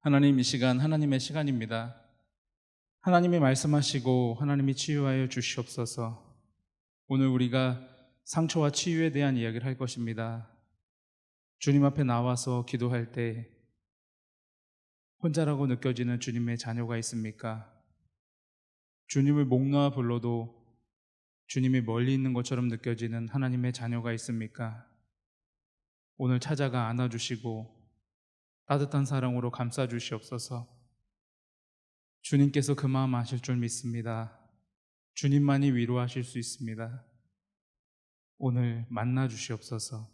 하나님, 이 시간 하나님의 시간입니다. 하나님이 말씀하시고 하나님이 치유하여 주시옵소서. 오늘 우리가 상처와 치유에 대한 이야기를 할 것입니다. 주님 앞에 나와서 기도할 때 혼자라고 느껴지는 주님의 자녀가 있습니까? 주님을 목 놓아 불러도 주님이 멀리 있는 것처럼 느껴지는 하나님의 자녀가 있습니까? 오늘 찾아가 안아주시고 따뜻한 사랑으로 감싸주시옵소서. 주님께서 그 마음 아실 줄 믿습니다. 주님만이 위로하실 수 있습니다. 오늘 만나 주시옵소서.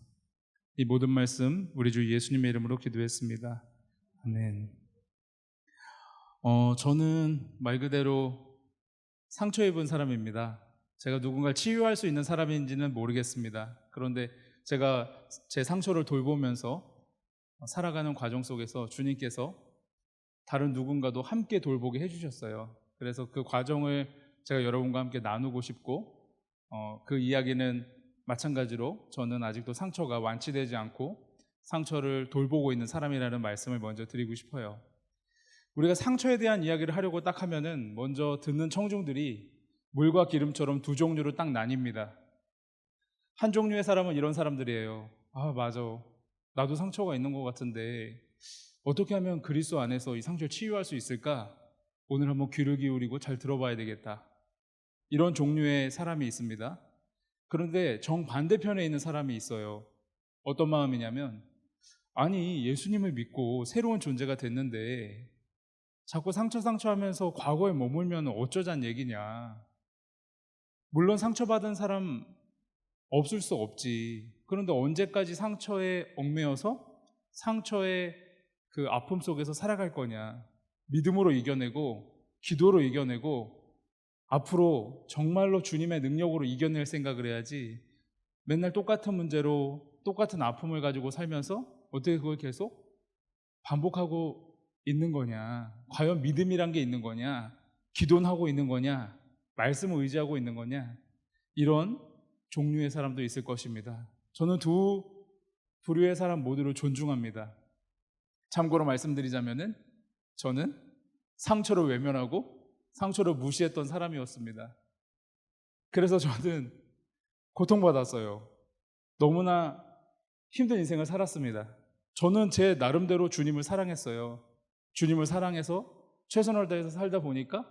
이 모든 말씀 우리 주 예수님의 이름으로 기도했습니다. 아멘. 저는 말 그대로 상처 입은 사람입니다. 제가 누군가를 치유할 수 있는 사람인지는 모르겠습니다. 그런데 제가 제 상처를 돌보면서 살아가는 과정 속에서 주님께서 다른 누군가도 함께 돌보게 해주셨어요. 그래서 그 과정을 제가 여러분과 함께 나누고 싶고, 그 이야기는 마찬가지로 저는 아직도 상처가 완치되지 않고 상처를 돌보고 있는 사람이라는 말씀을 먼저 드리고 싶어요. 우리가 상처에 대한 이야기를 하려고 딱 하면은 먼저 듣는 청중들이 물과 기름처럼 두 종류로 딱 나뉩니다. 한 종류의 사람은 이런 사람들이에요. 아, 맞아. 나도 상처가 있는 것 같은데 어떻게 하면 그리스도 안에서 이 상처를 치유할 수 있을까? 오늘 한번 귀를 기울이고 잘 들어봐야 되겠다. 이런 종류의 사람이 있습니다. 그런데 정반대편에 있는 사람이 있어요. 어떤 마음이냐면, 아니, 예수님을 믿고 새로운 존재가 됐는데 자꾸 상처 하면서 과거에 머물면 어쩌자는 얘기냐. 물론 상처받은 사람 없을 수 없지. 그런데 언제까지 상처에 얽매여서 상처의 그 아픔 속에서 살아갈 거냐. 믿음으로 이겨내고 기도로 이겨내고 앞으로 정말로 주님의 능력으로 이겨낼 생각을 해야지, 맨날 똑같은 문제로 똑같은 아픔을 가지고 살면서 어떻게 그걸 계속 반복하고 있는 거냐. 과연 믿음이란 게 있는 거냐. 기도는 하고 있는 거냐. 말씀을 의지하고 있는 거냐. 이런 종류의 사람도 있을 것입니다. 저는 두 부류의 사람 모두를 존중합니다. 참고로 말씀드리자면은 저는 상처를 외면하고 상처를 무시했던 사람이었습니다. 그래서 저는 고통받았어요. 너무나 힘든 인생을 살았습니다. 저는 제 나름대로 주님을 사랑했어요. 주님을 사랑해서 최선을 다해서 살다 보니까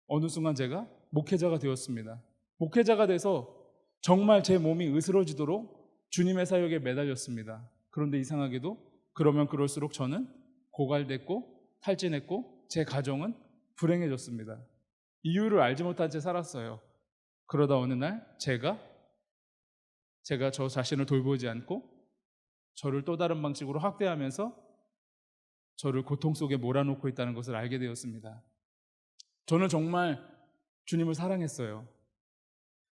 어느 순간 제가 목회자가 되었습니다. 목회자가 돼서 정말 제 몸이 으스러지도록 주님의 사역에 매달렸습니다. 그런데 이상하게도 그러면 그럴수록 저는 고갈됐고 탈진했고 제 가정은 불행해졌습니다. 이유를 알지 못한 채 살았어요. 그러다 어느 날 제가 저 자신을 돌보지 않고 저를 또 다른 방식으로 학대하면서 저를 고통 속에 몰아넣고 있다는 것을 알게 되었습니다. 저는 정말 주님을 사랑했어요.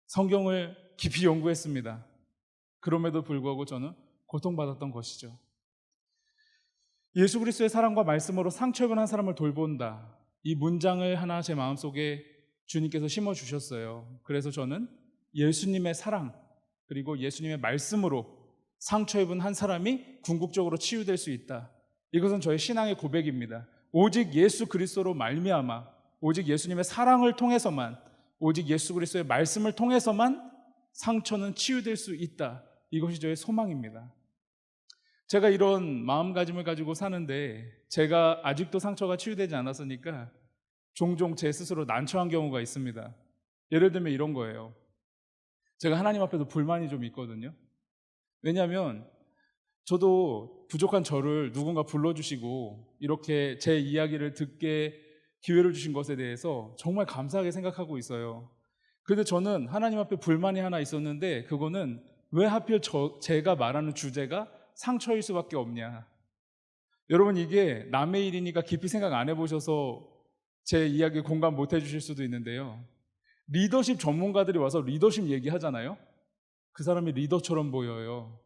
성경을 깊이 연구했습니다. 그럼에도 불구하고 저는 고통받았던 것이죠. 예수 그리스도의 사랑과 말씀으로 상처 입은 한 사람을 돌본다. 이 문장을 하나 제 마음속에 주님께서 심어주셨어요. 그래서 저는 예수님의 사랑 그리고 예수님의 말씀으로 상처 입은 한 사람이 궁극적으로 치유될 수 있다. 이것은 저의 신앙의 고백입니다. 오직 예수 그리스도로 말미암아, 오직 예수님의 사랑을 통해서만, 오직 예수 그리스도의 말씀을 통해서만 상처는 치유될 수 있다. 이것이 저의 소망입니다. 제가 이런 마음가짐을 가지고 사는데 제가 아직도 상처가 치유되지 않았으니까 종종 제 스스로 난처한 경우가 있습니다. 예를 들면 이런 거예요. 제가 하나님 앞에도 불만이 좀 있거든요. 왜냐하면 저도 부족한 저를 누군가 불러주시고 이렇게 제 이야기를 듣게 기회를 주신 것에 대해서 정말 감사하게 생각하고 있어요. 그런데 저는 하나님 앞에 불만이 하나 있었는데, 그거는 왜 하필 제가 말하는 주제가 상처일 수밖에 없냐. 여러분, 이게 남의 일이니까 깊이 생각 안 해보셔서 제 이야기에 공감 못 해주실 수도 있는데요. 리더십 전문가들이 와서 리더십 얘기하잖아요. 그 사람이 리더처럼 보여요.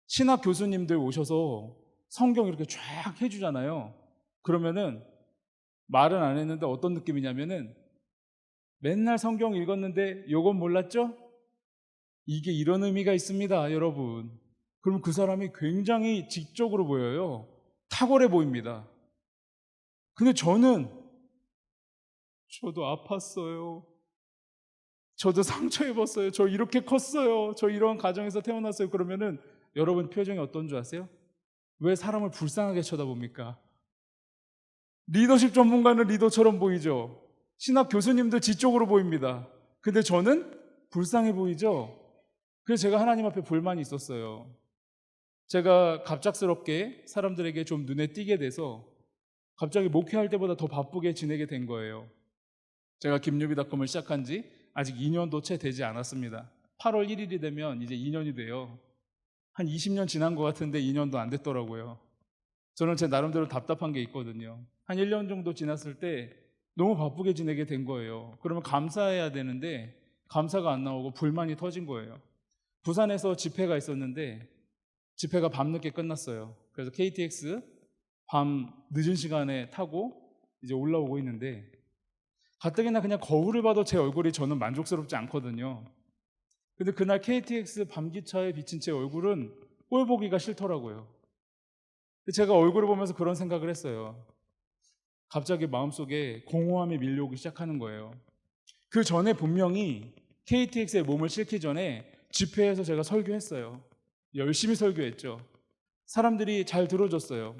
신학 교수님들 오셔서 성경 이렇게 쫙 해주잖아요. 그러면은 말은 안 했는데 어떤 느낌이냐면은, 맨날 성경 읽었는데 요건 몰랐죠? 이게 이런 의미가 있습니다, 여러분. 그럼 그 사람이 굉장히 지적으로 보여요. 탁월해 보입니다. 근데 저도 아팠어요. 저도 상처 입었어요. 저 이렇게 컸어요. 저 이런 가정에서 태어났어요. 그러면은 여러분 표정이 어떤 줄 아세요? 왜 사람을 불쌍하게 쳐다봅니까? 리더십 전문가는 리더처럼 보이죠. 신학 교수님들 지적으로 보입니다. 근데 저는 불쌍해 보이죠. 그래서 제가 하나님 앞에 불만이 있었어요. 제가 갑작스럽게 사람들에게 좀 눈에 띄게 돼서 갑자기 목회할 때보다 더 바쁘게 지내게 된 거예요. 제가 김유비닷컴을 시작한 지 아직 2년도 채 되지 않았습니다. 8월 1일이 되면 이제 2년이 돼요. 한 20년 지난 것 같은데 2년도 안 됐더라고요. 저는 제 나름대로 답답한 게 있거든요. 한 1년 정도 지났을 때 너무 바쁘게 지내게 된 거예요. 그러면 감사해야 되는데 감사가 안 나오고 불만이 터진 거예요. 부산에서 집회가 있었는데 집회가 밤늦게 끝났어요. 그래서 KTX 밤 늦은 시간에 타고 이제 올라오고 있는데 가뜩이나 그냥 거울을 봐도 제 얼굴이 저는 만족스럽지 않거든요. 근데 그날 KTX 밤기차에 비친 제 얼굴은 꼴 보기가 싫더라고요. 제가 얼굴을 보면서 그런 생각을 했어요. 갑자기 마음속에 공허함이 밀려오기 시작하는 거예요. 그 전에 분명히 KTX에 몸을 싣기 전에 집회에서 제가 설교했어요. 열심히 설교했죠. 사람들이 잘 들어줬어요.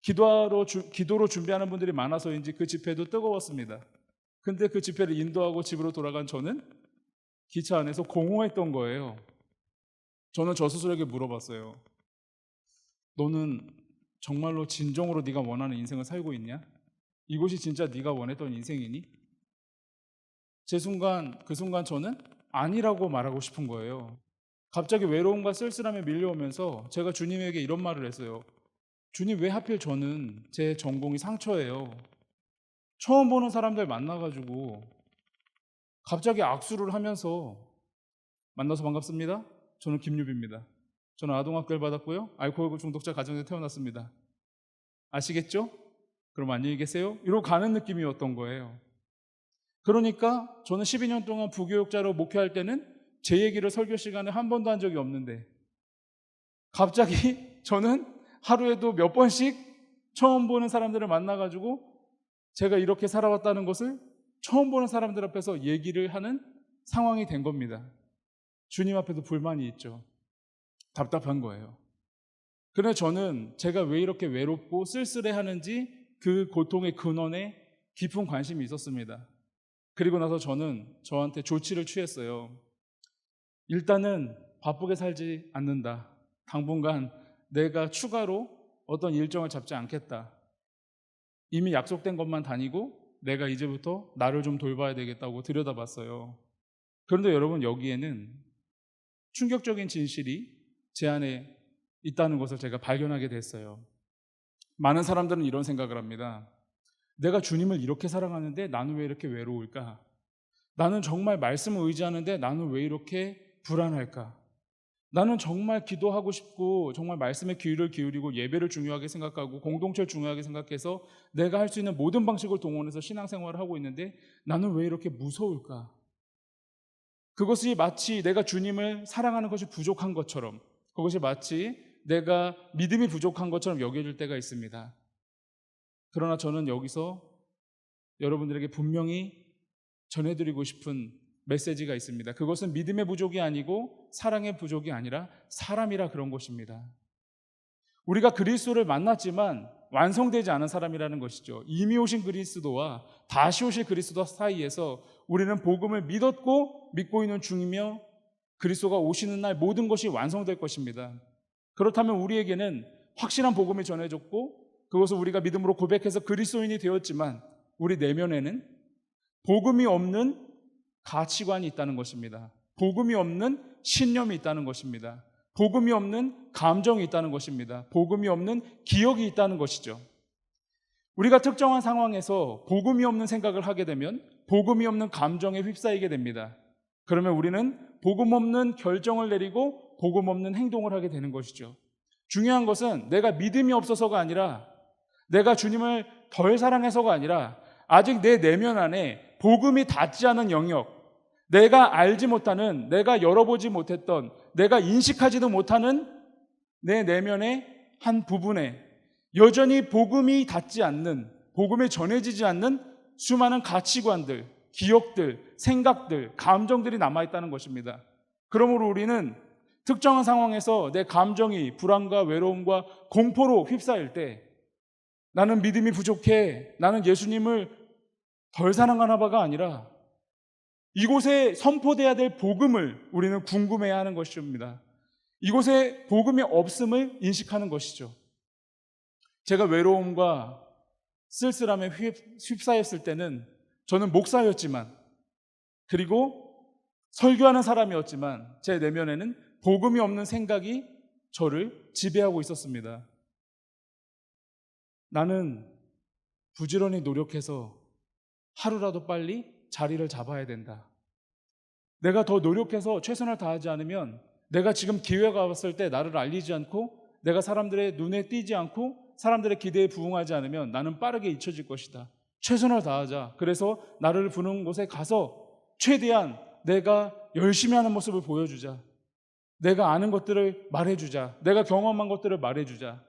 기도로 준비하는 분들이 많아서인지 그 집회도 뜨거웠습니다. 근데 그 집회를 인도하고 집으로 돌아간 저는 기차 안에서 공허했던 거예요. 저는 저 스스로에게 물어봤어요. 너는 정말로 진정으로 네가 원하는 인생을 살고 있냐? 이곳이 진짜 네가 원했던 인생이니? 그 순간 저는 아니라고 말하고 싶은 거예요. 갑자기 외로움과 쓸쓸함에 밀려오면서 제가 주님에게 이런 말을 했어요. 주님, 왜 하필 저는 제 전공이 상처예요. 처음 보는 사람들 만나가지고 갑자기 악수를 하면서 만나서 반갑습니다. 저는 김유비입니다. 저는 아동학대를 받았고요. 알코올 중독자 가정에서 태어났습니다. 아시겠죠? 그럼 안녕히 계세요. 이러고 가는 느낌이었던 거예요. 그러니까 저는 12년 동안 부교육자로 목회할 때는 제 얘기를 설교 시간에 한 번도 한 적이 없는데 갑자기 저는 하루에도 몇 번씩 처음 보는 사람들을 만나가지고 제가 이렇게 살아왔다는 것을 처음 보는 사람들 앞에서 얘기를 하는 상황이 된 겁니다. 주님 앞에도 불만이 있죠. 답답한 거예요. 그런데 저는 제가 왜 이렇게 외롭고 쓸쓸해하는지 그 고통의 근원에 깊은 관심이 있었습니다. 그리고 나서 저는 저한테 조치를 취했어요. 일단은 바쁘게 살지 않는다. 당분간 내가 추가로 어떤 일정을 잡지 않겠다. 이미 약속된 것만 다니고 내가 이제부터 나를 좀 돌봐야 되겠다고 들여다봤어요. 그런데 여러분, 여기에는 충격적인 진실이 제 안에 있다는 것을 제가 발견하게 됐어요. 많은 사람들은 이런 생각을 합니다. 내가 주님을 이렇게 사랑하는데 나는 왜 이렇게 외로울까? 나는 정말 말씀을 의지하는데 나는 왜 이렇게 불안할까? 나는 정말 기도하고 싶고 정말 말씀에 귀를 기울이고 예배를 중요하게 생각하고 공동체를 중요하게 생각해서 내가 할 수 있는 모든 방식을 동원해서 신앙생활을 하고 있는데 나는 왜 이렇게 무서울까? 그것이 마치 내가 주님을 사랑하는 것이 부족한 것처럼, 그것이 마치 내가 믿음이 부족한 것처럼 여겨질 때가 있습니다. 그러나 저는 여기서 여러분들에게 분명히 전해드리고 싶은 메시지가 있습니다. 그것은 믿음의 부족이 아니고 사랑의 부족이 아니라 사람이라 그런 것입니다. 우리가 그리스도를 만났지만 완성되지 않은 사람이라는 것이죠. 이미 오신 그리스도와 다시 오실 그리스도 사이에서 우리는 복음을 믿었고 믿고 있는 중이며 그리스도가 오시는 날 모든 것이 완성될 것입니다. 그렇다면 우리에게는 확실한 복음이 전해졌고 그것을 우리가 믿음으로 고백해서 그리스도인이 되었지만 우리 내면에는 복음이 없는 가치관이 있다는 것입니다. 복음이 없는 신념이 있다는 것입니다. 복음이 없는 감정이 있다는 것입니다. 복음이 없는 기억이 있다는 것이죠. 우리가 특정한 상황에서 복음이 없는 생각을 하게 되면 복음이 없는 감정에 휩싸이게 됩니다. 그러면 우리는 복음 없는 결정을 내리고 복음 없는 행동을 하게 되는 것이죠. 중요한 것은 내가 믿음이 없어서가 아니라 내가 주님을 덜 사랑해서가 아니라 아직 내 내면 안에 복음이 닿지 않은 영역, 내가 알지 못하는, 내가 열어보지 못했던, 내가 인식하지도 못하는 내 내면의 한 부분에 여전히 복음이 닿지 않는, 복음이 전해지지 않는 수많은 가치관들, 기억들, 생각들, 감정들이 남아있다는 것입니다. 그러므로 우리는 특정한 상황에서 내 감정이 불안과 외로움과 공포로 휩싸일 때 나는 믿음이 부족해, 나는 예수님을 덜 사랑하나 봐가 아니라 이곳에 선포돼야 될 복음을 우리는 궁금해야 하는 것입니다. 이곳에 복음이 없음을 인식하는 것이죠. 제가 외로움과 쓸쓸함에 휩싸였을 때는 저는 목사였지만, 그리고 설교하는 사람이었지만 제 내면에는 복음이 없는 생각이 저를 지배하고 있었습니다. 나는 부지런히 노력해서 하루라도 빨리 자리를 잡아야 된다. 내가 더 노력해서 최선을 다하지 않으면 내가 지금 기회가 왔을 때 나를 알리지 않고 내가 사람들의 눈에 띄지 않고 사람들의 기대에 부응하지 않으면 나는 빠르게 잊혀질 것이다. 최선을 다하자. 그래서 나를 부르는 곳에 가서 최대한 내가 열심히 하는 모습을 보여주자. 내가 아는 것들을 말해주자. 내가 경험한 것들을 말해주자.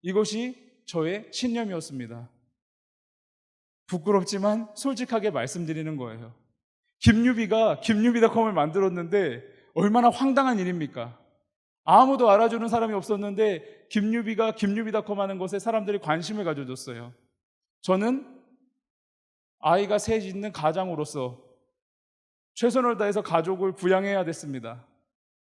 이것이 저의 신념이었습니다. 부끄럽지만 솔직하게 말씀드리는 거예요. 김유비가 김유비닷컴을 만들었는데 얼마나 황당한 일입니까? 아무도 알아주는 사람이 없었는데 김유비가 김유비닷컴 하는 것에 사람들이 관심을 가져줬어요. 저는 아이가 셋 있는 가장으로서 최선을 다해서 가족을 부양해야 됐습니다.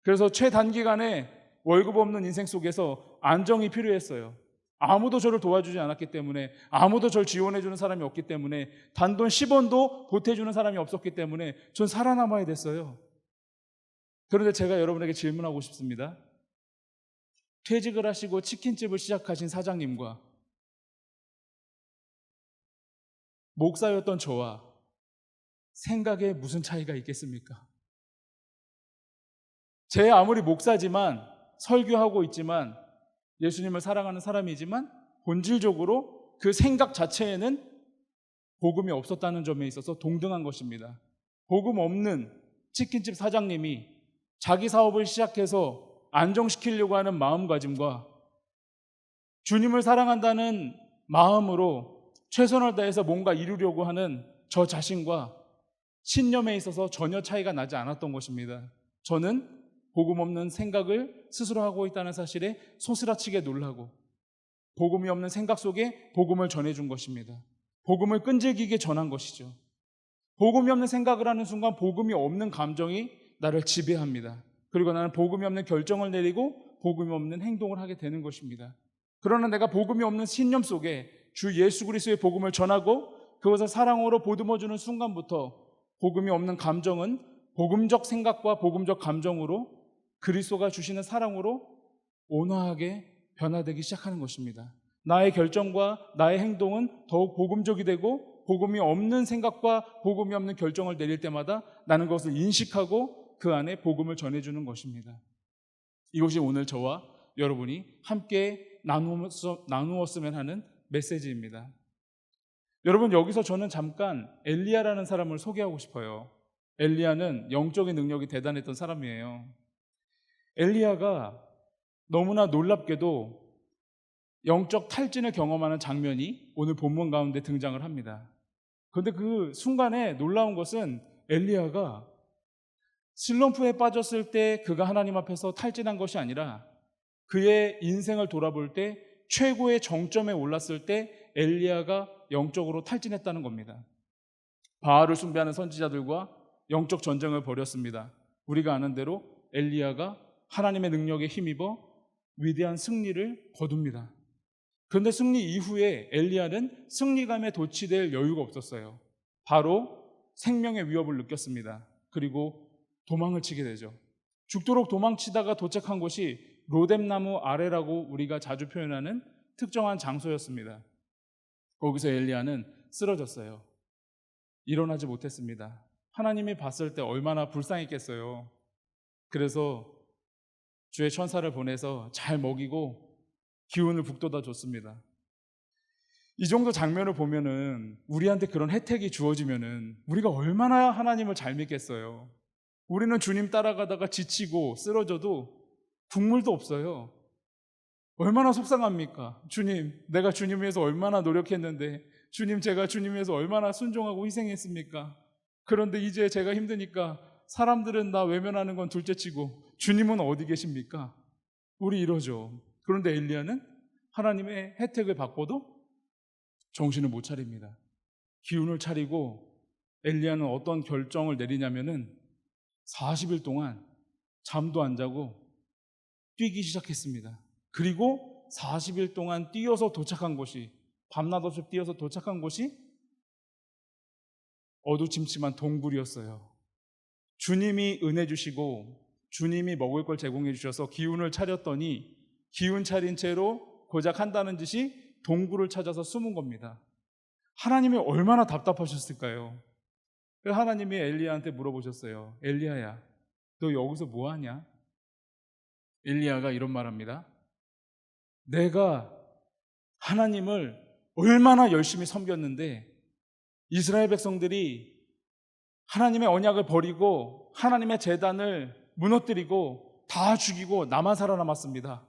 그래서 최단기간에 월급 없는 인생 속에서 안정이 필요했어요. 아무도 저를 도와주지 않았기 때문에, 아무도 저를 지원해주는 사람이 없기 때문에, 단돈 10원도 보태주는 사람이 없었기 때문에 전 살아남아야 됐어요. 그런데 제가 여러분에게 질문하고 싶습니다. 퇴직을 하시고 치킨집을 시작하신 사장님과 목사였던 저와 생각에 무슨 차이가 있겠습니까? 제 아무리 목사지만, 설교하고 있지만, 예수님을 사랑하는 사람이지만 본질적으로 그 생각 자체에는 복음이 없었다는 점에 있어서 동등한 것입니다. 복음 없는 치킨집 사장님이 자기 사업을 시작해서 안정시키려고 하는 마음가짐과 주님을 사랑한다는 마음으로 최선을 다해서 뭔가 이루려고 하는 저 자신과 신념에 있어서 전혀 차이가 나지 않았던 것입니다. 저는 복음 없는 생각을 스스로 하고 있다는 사실에 소스라치게 놀라고 복음이 없는 생각 속에 복음을 전해준 것입니다. 복음을 끈질기게 전한 것이죠. 복음이 없는 생각을 하는 순간 복음이 없는 감정이 나를 지배합니다. 그리고 나는 복음이 없는 결정을 내리고 복음이 없는 행동을 하게 되는 것입니다. 그러나 내가 복음이 없는 신념 속에 주 예수 그리스도의 복음을 전하고 그것을 사랑으로 보듬어주는 순간부터 복음이 없는 감정은 복음적 생각과 복음적 감정으로 그리스도가 주시는 사랑으로 온화하게 변화되기 시작하는 것입니다. 나의 결정과 나의 행동은 더욱 복음적이 되고 복음이 없는 생각과 복음이 없는 결정을 내릴 때마다 나는 그것을 인식하고 그 안에 복음을 전해주는 것입니다. 이것이 오늘 저와 여러분이 함께 나누었으면 하는 메시지입니다. 여러분, 여기서 저는 잠깐 엘리야라는 사람을 소개하고 싶어요. 엘리야는 영적인 능력이 대단했던 사람이에요. 엘리야가 너무나 놀랍게도 영적 탈진을 경험하는 장면이 오늘 본문 가운데 등장을 합니다. 그런데 그 순간에 놀라운 것은 엘리야가 슬럼프에 빠졌을 때 그가 하나님 앞에서 탈진한 것이 아니라 그의 인생을 돌아볼 때 최고의 정점에 올랐을 때 엘리야가 영적으로 탈진했다는 겁니다. 바알을 숭배하는 선지자들과 영적 전쟁을 벌였습니다. 우리가 아는 대로 엘리야가 하나님의 능력에 힘입어 위대한 승리를 거둡니다. 그런데 승리 이후에 엘리야는 승리감에 도취될 여유가 없었어요. 바로 생명의 위협을 느꼈습니다. 그리고 도망을 치게 되죠. 죽도록 도망치다가 도착한 곳이 로뎀나무 아래라고 우리가 자주 표현하는 특정한 장소였습니다. 거기서 엘리야는 쓰러졌어요. 일어나지 못했습니다. 하나님이 봤을 때 얼마나 불쌍했겠어요. 그래서 주의 천사를 보내서 잘 먹이고 기운을 북돋아 줬습니다. 이 정도 장면을 보면은 우리한테 그런 혜택이 주어지면은 우리가 얼마나 하나님을 잘 믿겠어요. 우리는 주님 따라가다가 지치고 쓰러져도 국물도 없어요. 얼마나 속상합니까? 주님, 내가 주님 위해서 얼마나 노력했는데, 주님, 제가 주님 위해서 얼마나 순종하고 희생했습니까? 그런데 이제 제가 힘드니까 사람들은 나 외면하는 건 둘째치고 주님은 어디 계십니까? 우리 이러죠. 그런데 엘리야는 하나님의 혜택을 받고도 정신을 못 차립니다. 기운을 차리고 엘리야는 어떤 결정을 내리냐면은 40일 동안 잠도 안 자고 뛰기 시작했습니다. 그리고 40일 동안 뛰어서 도착한 곳이, 밤낮 없이 뛰어서 도착한 곳이 어두침침한 동굴이었어요. 주님이 은혜 주시고 주님이 먹을 걸 제공해 주셔서 기운을 차렸더니 기운 차린 채로 고작 한다는 짓이 동굴을 찾아서 숨은 겁니다. 하나님이 얼마나 답답하셨을까요? 그래서 하나님이 엘리야한테 물어보셨어요. 엘리야야, 너 여기서 뭐 하냐? 엘리야가 이런 말합니다. 내가 하나님을 얼마나 열심히 섬겼는데 이스라엘 백성들이 하나님의 언약을 버리고 하나님의 제단을 무너뜨리고 다 죽이고 나만 살아남았습니다.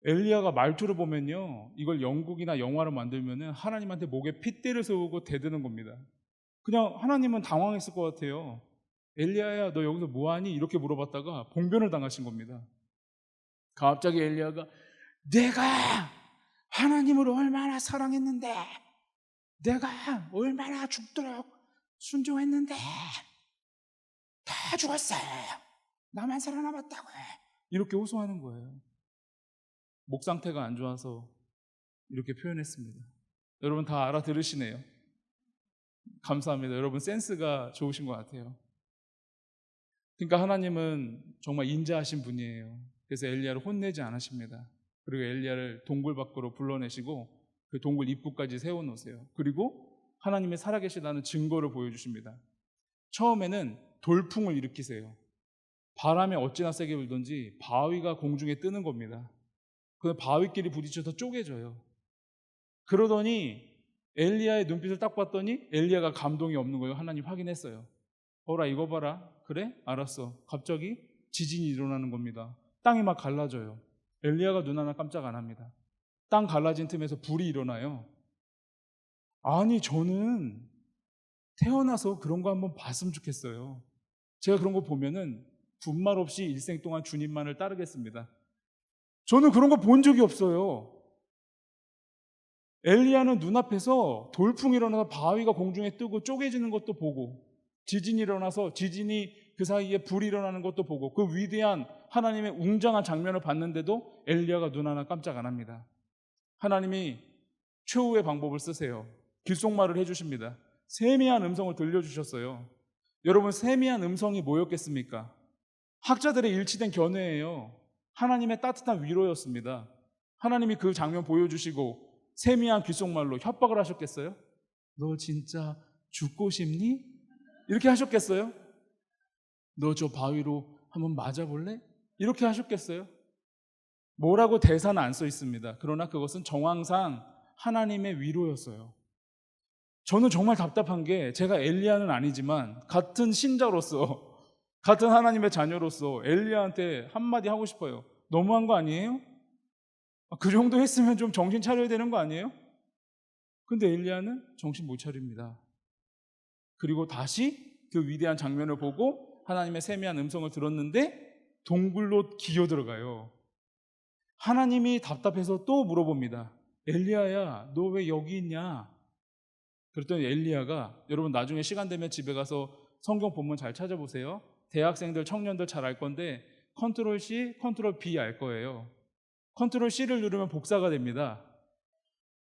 엘리야가 말투를 보면요, 이걸 영국이나 영화로 만들면은 하나님한테 목에 핏대를 세우고 대드는 겁니다. 그냥 하나님은 당황했을 것 같아요. 엘리야야, 너 여기서 뭐하니? 이렇게 물어봤다가 봉변을 당하신 겁니다. 갑자기 엘리야가 내가 하나님을 얼마나 사랑했는데, 내가 얼마나 죽도록 순종했는데 다 죽었어요. 나만 살아남았다고. 이렇게 호소하는 거예요. 목 상태가 안 좋아서 이렇게 표현했습니다. 여러분 다 알아들으시네요. 감사합니다. 여러분 센스가 좋으신 것 같아요. 그러니까 하나님은 정말 인자하신 분이에요. 그래서 엘리야를 혼내지 않으십니다. 그리고 엘리야를 동굴 밖으로 불러내시고 그 동굴 입구까지 세워놓으세요. 그리고 하나님의 살아계시다는 증거를 보여주십니다. 처음에는 돌풍을 일으키세요. 바람이 어찌나 세게 불던지 바위가 공중에 뜨는 겁니다. 그 바위끼리 부딪혀서 쪼개져요. 그러더니 엘리야의 눈빛을 딱 봤더니 엘리야가 감동이 없는 거예요. 하나님 확인했어요. 어라 이거 봐라. 그래? 알았어. 갑자기 지진이 일어나는 겁니다. 땅이 막 갈라져요. 엘리야가 눈 하나 깜짝 안 합니다. 땅 갈라진 틈에서 불이 일어나요. 아니 저는 태어나서 그런 거 한번 봤으면 좋겠어요. 제가 그런 거 보면은 분말 없이 일생 동안 주님만을 따르겠습니다. 저는 그런 거 본 적이 없어요. 엘리야는 눈앞에서 돌풍이 일어나서 바위가 공중에 뜨고 쪼개지는 것도 보고, 지진이 일어나서 지진이 그 사이에 불이 일어나는 것도 보고, 그 위대한 하나님의 웅장한 장면을 봤는데도 엘리야가 눈 하나 깜짝 안 합니다. 하나님이 최후의 방법을 쓰세요. 귓속말을 해주십니다. 세미한 음성을 들려주셨어요. 여러분, 세미한 음성이 뭐였겠습니까? 학자들의 일치된 견해예요. 하나님의 따뜻한 위로였습니다. 하나님이 그 장면 보여주시고 세미한 귓속말로 협박을 하셨겠어요? 너 진짜 죽고 싶니? 이렇게 하셨겠어요? 너 저 바위로 한번 맞아볼래? 이렇게 하셨겠어요? 뭐라고 대사는 안 써 있습니다. 그러나 그것은 정황상 하나님의 위로였어요. 저는 정말 답답한 게, 제가 엘리야는 아니지만 같은 신자로서, 같은 하나님의 자녀로서 엘리야한테 한마디 하고 싶어요. 너무한 거 아니에요? 그 정도 했으면 좀 정신 차려야 되는 거 아니에요? 근데 엘리야는 정신 못 차립니다. 그리고 다시 그 위대한 장면을 보고 하나님의 세미한 음성을 들었는데 동굴로 기어 들어가요. 하나님이 답답해서 또 물어봅니다. 엘리야야, 너 왜 여기 있냐? 그랬더니 엘리야가, 여러분 나중에 시간 되면 집에 가서 성경 본문 잘 찾아보세요. 대학생들, 청년들 잘 알 건데 컨트롤 C, 컨트롤 B 알 거예요. 컨트롤 C를 누르면 복사가 됩니다.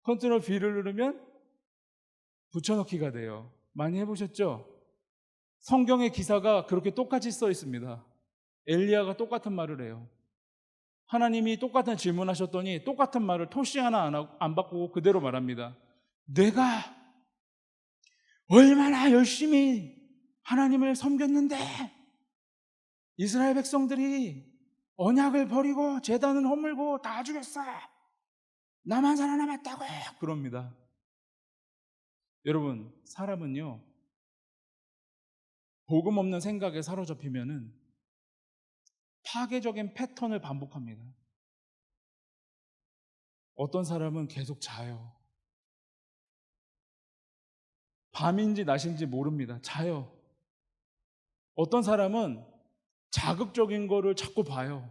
컨트롤 B를 누르면 붙여넣기가 돼요. 많이 해보셨죠? 성경의 기사가 그렇게 똑같이 써 있습니다. 엘리야가 똑같은 말을 해요. 하나님이 똑같은 질문하셨더니 똑같은 말을 토시 하나 안 바꾸고 그대로 말합니다. 내가 얼마나 열심히 하나님을 섬겼는데 이스라엘 백성들이 언약을 버리고 제단을 허물고 다 죽였어. 나만 살아남았다고 그럽니다. 여러분, 사람은요, 복음 없는 생각에 사로잡히면은 파괴적인 패턴을 반복합니다. 어떤 사람은 계속 자요. 밤인지 낮인지 모릅니다. 자요. 어떤 사람은 자극적인 거를 자꾸 봐요.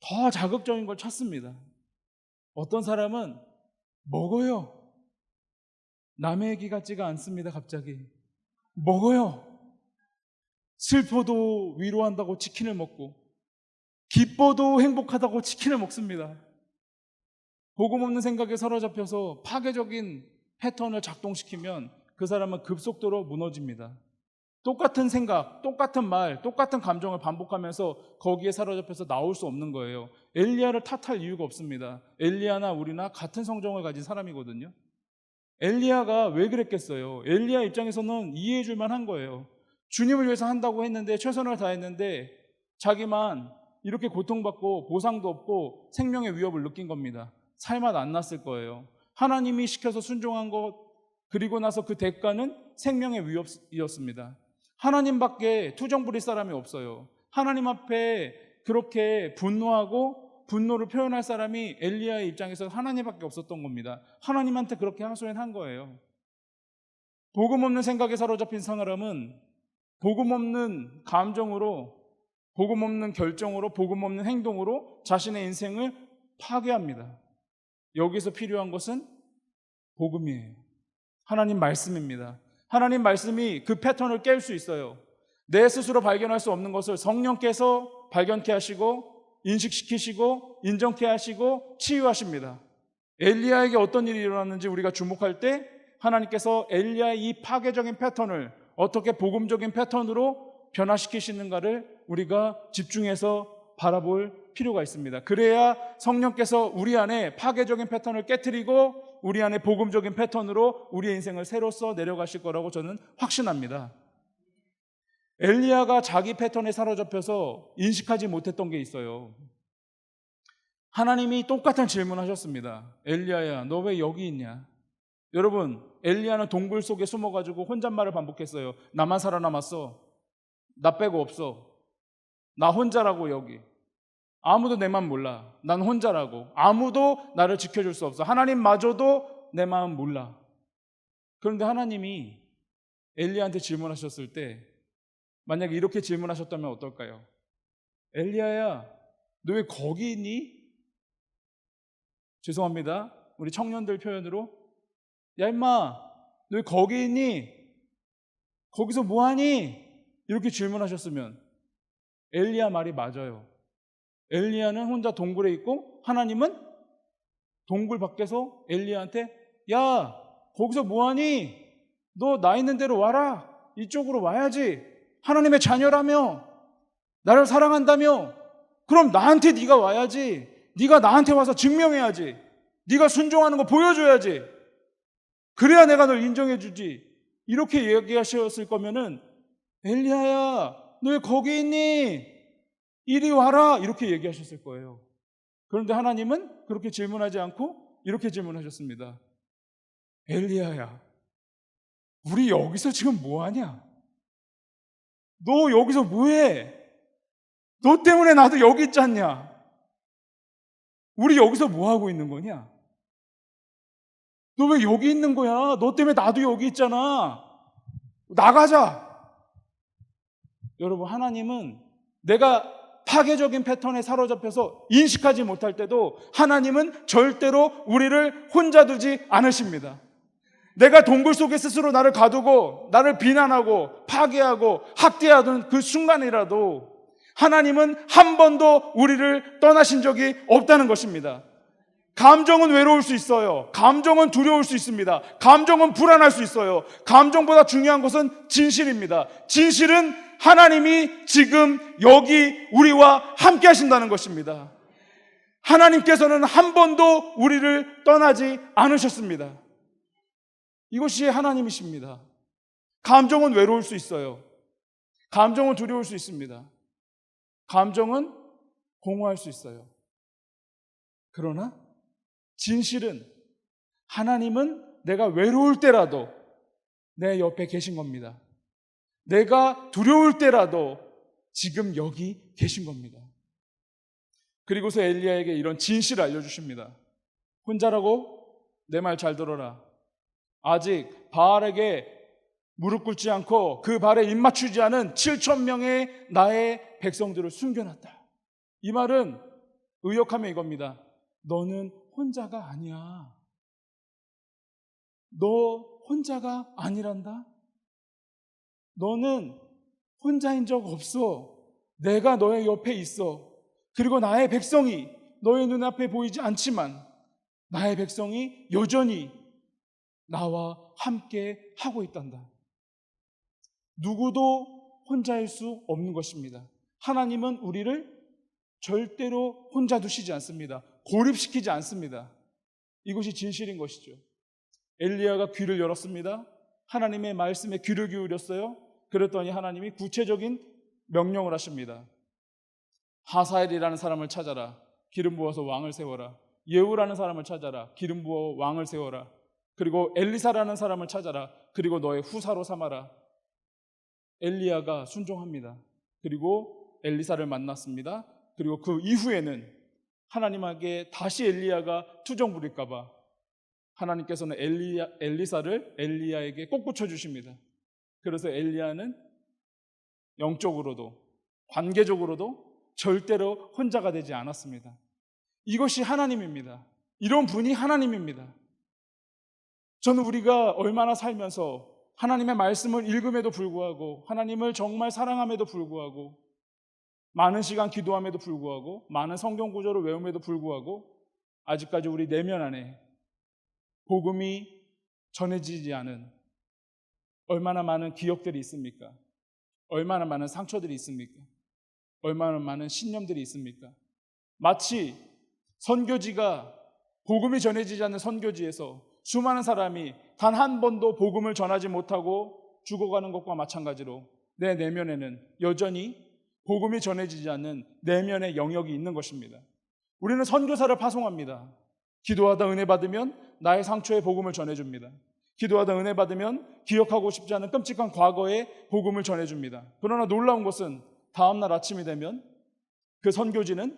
더 자극적인 걸 찾습니다. 어떤 사람은 먹어요. 남의 얘기 같지가 않습니다. 갑자기 먹어요. 슬퍼도 위로한다고 치킨을 먹고, 기뻐도 행복하다고 치킨을 먹습니다. 복음 없는 생각에 사로잡혀서 파괴적인 패턴을 작동시키면 그 사람은 급속도로 무너집니다. 똑같은 생각, 똑같은 말, 똑같은 감정을 반복하면서 거기에 사로잡혀서 나올 수 없는 거예요. 엘리야를 탓할 이유가 없습니다. 엘리야나 우리나 같은 성정을 가진 사람이거든요. 엘리야가 왜 그랬겠어요? 엘리야 입장에서는 이해해 줄 만한 거예요. 주님을 위해서 한다고 했는데, 최선을 다했는데 자기만 이렇게 고통받고 보상도 없고 생명의 위협을 느낀 겁니다. 살맛 안 났을 거예요. 하나님이 시켜서 순종한 것, 그리고 나서 그 대가는 생명의 위협이었습니다. 하나님밖에 투정 부릴 사람이 없어요. 하나님 앞에 그렇게 분노하고 분노를 표현할 사람이 엘리야의 입장에서 하나님밖에 없었던 겁니다. 하나님한테 그렇게 하소연한 거예요. 복음 없는 생각에 사로잡힌 사람은 복음 없는 감정으로, 복음 없는 결정으로, 복음 없는 행동으로 자신의 인생을 파괴합니다. 여기서 필요한 것은 복음이에요. 하나님 말씀입니다. 하나님 말씀이 그 패턴을 깰 수 있어요. 내 스스로 발견할 수 없는 것을 성령께서 발견케 하시고, 인식시키시고, 인정케 하시고, 치유하십니다. 엘리야에게 어떤 일이 일어났는지 우리가 주목할 때 하나님께서 엘리야의 이 파괴적인 패턴을 어떻게 복음적인 패턴으로 변화시키시는가를 우리가 집중해서 바라볼 필요가 있습니다. 그래야 성령께서 우리 안에 파괴적인 패턴을 깨트리고 우리 안에 복음적인 패턴으로 우리의 인생을 새로 써 내려가실 거라고 저는 확신합니다. 엘리야가 자기 패턴에 사로잡혀서 인식하지 못했던 게 있어요. 하나님이 똑같은 질문하셨습니다. 엘리야야, 너 왜 여기 있냐? 여러분, 엘리야는 동굴 속에 숨어가지고 혼잣말을 반복했어요. 나만 살아남았어. 나 빼고 없어. 나 혼자라고 여기. 아무도 내 맘 몰라. 난 혼자라고. 아무도 나를 지켜줄 수 없어. 하나님마저도 내 마음 몰라. 그런데 하나님이 엘리야한테 질문하셨을 때 만약에 이렇게 질문하셨다면 어떨까요? 엘리야야, 너 왜 거기 있니? 죄송합니다. 우리 청년들 표현으로, 야 임마, 너 왜 거기 있니? 거기서 뭐하니? 이렇게 질문하셨으면 엘리야 말이 맞아요. 엘리야는 혼자 동굴에 있고 하나님은 동굴 밖에서 엘리야한테, 야 거기서 뭐하니? 너 나 있는 데로 와라. 이쪽으로 와야지. 하나님의 자녀라며, 나를 사랑한다며, 그럼 나한테 네가 와야지. 네가 나한테 와서 증명해야지. 네가 순종하는 거 보여줘야지. 그래야 내가 널 인정해 주지. 이렇게 얘기하셨을 거면은 엘리야야, 너 왜 거기 있니? 이리 와라. 이렇게 얘기하셨을 거예요. 그런데 하나님은 그렇게 질문하지 않고 이렇게 질문하셨습니다. 엘리야야, 우리 여기서 지금 뭐하냐? 너 여기서 뭐해? 너 때문에 나도 여기 있지 않냐? 우리 여기서 뭐하고 있는 거냐? 너 왜 여기 있는 거야? 너 때문에 나도 여기 있잖아. 나가자. 여러분, 하나님은 내가 파괴적인 패턴에 사로잡혀서 인식하지 못할 때도 하나님은 절대로 우리를 혼자 두지 않으십니다. 내가 동굴 속에 스스로 나를 가두고 나를 비난하고 파괴하고 학대하던 그 순간이라도 하나님은 한 번도 우리를 떠나신 적이 없다는 것입니다. 감정은 외로울 수 있어요. 감정은 두려울 수 있습니다. 감정은 불안할 수 있어요. 감정보다 중요한 것은 진실입니다. 진실은 하나님이 지금 여기 우리와 함께 하신다는 것입니다. 하나님께서는 한 번도 우리를 떠나지 않으셨습니다. 이것이 하나님이십니다. 감정은 외로울 수 있어요. 감정은 두려울 수 있습니다. 감정은 공허할 수 있어요. 그러나 진실은 하나님은 내가 외로울 때라도 내 옆에 계신 겁니다. 내가 두려울 때라도 지금 여기 계신 겁니다. 그리고서 엘리야에게 이런 진실을 알려주십니다. 혼자라고? 내 말 잘 들어라. 아직 바알에게 무릎 꿇지 않고 그 발에 입 맞추지 않은 7,000명의 나의 백성들을 숨겨놨다. 이 말은 의역하면 이겁니다. 너는 혼자가 아니야. 너 혼자가 아니란다. 너는 혼자인 적 없어. 내가 너의 옆에 있어. 그리고 나의 백성이 너의 눈앞에 보이지 않지만 나의 백성이 여전히 나와 함께 하고 있단다. 누구도 혼자일 수 없는 것입니다. 하나님은 우리를 절대로 혼자 두시지 않습니다. 고립시키지 않습니다. 이것이 진실인 것이죠. 엘리야가 귀를 열었습니다. 하나님의 말씀에 귀를 기울였어요. 그랬더니 하나님이 구체적인 명령을 하십니다. 하사엘이라는 사람을 찾아라. 기름 부어서 왕을 세워라. 예후라는 사람을 찾아라. 기름 부어 왕을 세워라. 그리고 엘리사라는 사람을 찾아라. 그리고 너의 후사로 삼아라. 엘리야가 순종합니다. 그리고 엘리사를 만났습니다. 그리고 그 이후에는 하나님에게 다시 엘리야가 투정 부릴까 봐 하나님께서는 엘리사를 엘리야에게 꼭 붙여주십니다. 그래서 엘리야는 영적으로도 관계적으로도 절대로 혼자가 되지 않았습니다. 이것이 하나님입니다. 이런 분이 하나님입니다. 저는 우리가 얼마나 살면서 하나님의 말씀을 읽음에도 불구하고 하나님을 정말 사랑함에도 불구하고 많은 시간 기도함에도 불구하고 많은 성경 구절을 외움에도 불구하고 아직까지 우리 내면 안에 복음이 전해지지 않은 얼마나 많은 기억들이 있습니까? 얼마나 많은 상처들이 있습니까? 얼마나 많은 신념들이 있습니까? 마치 선교지가 복음이 전해지지 않는 선교지에서 수많은 사람이 단 한 번도 복음을 전하지 못하고 죽어가는 것과 마찬가지로 내 내면에는 여전히 복음이 전해지지 않는 내면의 영역이 있는 것입니다. 우리는 선교사를 파송합니다. 기도하다 은혜 받으면 나의 상처에 복음을 전해줍니다. 기도하다 은혜 받으면 기억하고 싶지 않은 끔찍한 과거에 복음을 전해줍니다. 그러나 놀라운 것은 다음날 아침이 되면 그 선교지는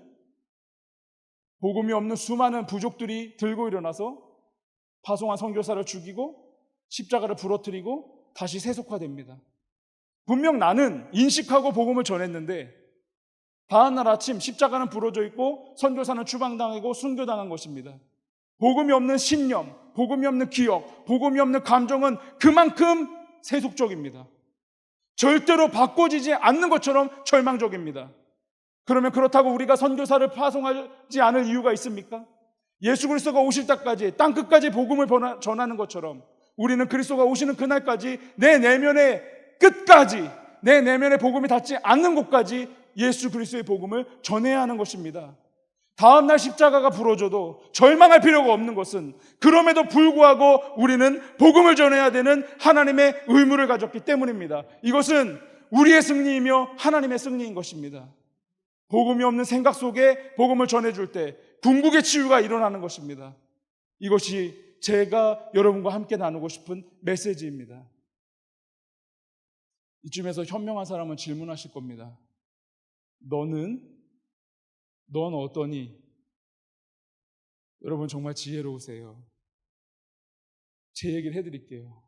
복음이 없는 수많은 부족들이 들고 일어나서 파송한 선교사를 죽이고 십자가를 부러뜨리고 다시 세속화됩니다. 분명 나는 인식하고 복음을 전했는데 다음날 아침 십자가는 부러져 있고 선교사는 추방당하고 순교당한 것입니다. 복음이 없는 신념, 복음이 없는 기억, 복음이 없는 감정은 그만큼 세속적입니다. 절대로 바꿔지지 않는 것처럼 절망적입니다. 그러면 그렇다고 우리가 선교사를 파송하지 않을 이유가 있습니까? 예수 그리스도가 오실 때까지 땅 끝까지 복음을 전하는 것처럼 우리는 그리스도가 오시는 그날까지 내 내면의 끝까지 내 내면의 복음이 닿지 않는 곳까지 예수 그리스도의 복음을 전해야 하는 것입니다. 다음날 십자가가 부러져도 절망할 필요가 없는 것은 그럼에도 불구하고 우리는 복음을 전해야 되는 하나님의 의무를 가졌기 때문입니다. 이것은 우리의 승리이며 하나님의 승리인 것입니다. 복음이 없는 생각 속에 복음을 전해줄 때 궁극의 치유가 일어나는 것입니다. 이것이 제가 여러분과 함께 나누고 싶은 메시지입니다. 이쯤에서 현명한 사람은 질문하실 겁니다. 넌 어떠니? 여러분 정말 지혜로우세요. 제 얘기를 해드릴게요.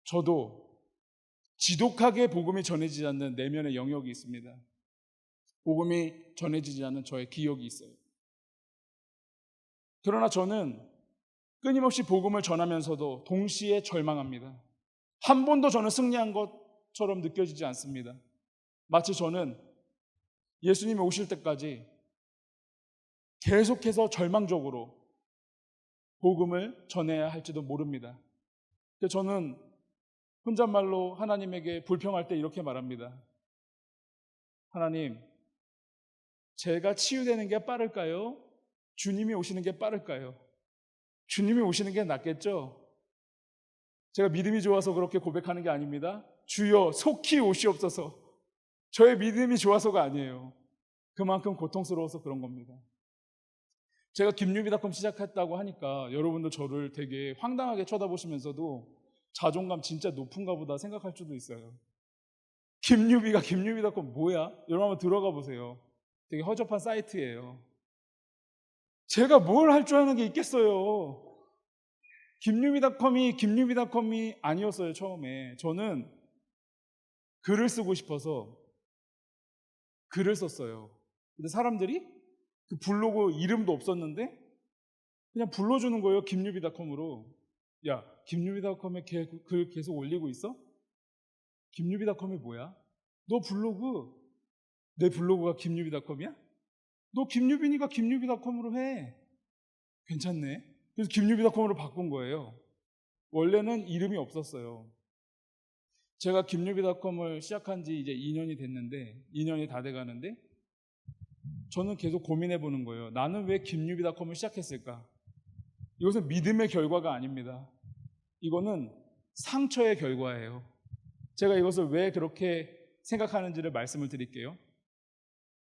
저도 지독하게 복음이 전해지지 않는 내면의 영역이 있습니다. 복음이 전해지지 않는 저의 기억이 있어요. 그러나 저는 끊임없이 복음을 전하면서도 동시에 절망합니다. 한 번도 저는 승리한 것처럼 느껴지지 않습니다. 마치 저는 예수님이 오실 때까지 계속해서 절망적으로 복음을 전해야 할지도 모릅니다. 저는 혼잣말로 하나님에게 불평할 때 이렇게 말합니다. 하나님, 제가 치유되는 게 빠를까요? 주님이 오시는 게 빠를까요? 주님이 오시는 게 낫겠죠? 제가 믿음이 좋아서 그렇게 고백하는 게 아닙니다. 주여 속히 오시옵소서. 저의 믿음이 좋아서가 아니에요. 그만큼 고통스러워서 그런 겁니다. 제가 김유비닷컴 시작했다고 하니까 여러분도 저를 되게 황당하게 쳐다보시면서도 자존감 진짜 높은가 보다 생각할 수도 있어요. 김유비닷컴 뭐야? 여러분 한번 들어가 보세요. 되게 허접한 사이트예요. 제가 뭘 할 줄 아는 게 있겠어요. 김유미닷컴이 아니었어요. 처음에 저는 글을 쓰고 싶어서 글을 썼어요. 근데 사람들이 그 블로그 이름도 없었는데 그냥 불러주는 거예요. 김유미닷컴으로. 야, 김유미닷컴에 글 계속 올리고 있어? 김유미닷컴이 뭐야? 너 블로그, 내 블로그가 김유미닷컴이야? 너 김유빈이가 김유미닷컴으로 해. 괜찮네. 그래서 김유미닷컴으로 바꾼 거예요. 원래는 이름이 없었어요. 제가 김유미닷컴을 시작한 지 이제 2년이 다 돼가는데 저는 계속 고민해 보는 거예요. 나는 왜 김유미닷컴을 시작했을까? 이것은 믿음의 결과가 아닙니다. 이거는 상처의 결과예요. 제가 이것을 왜 그렇게 생각하는지를 말씀을 드릴게요.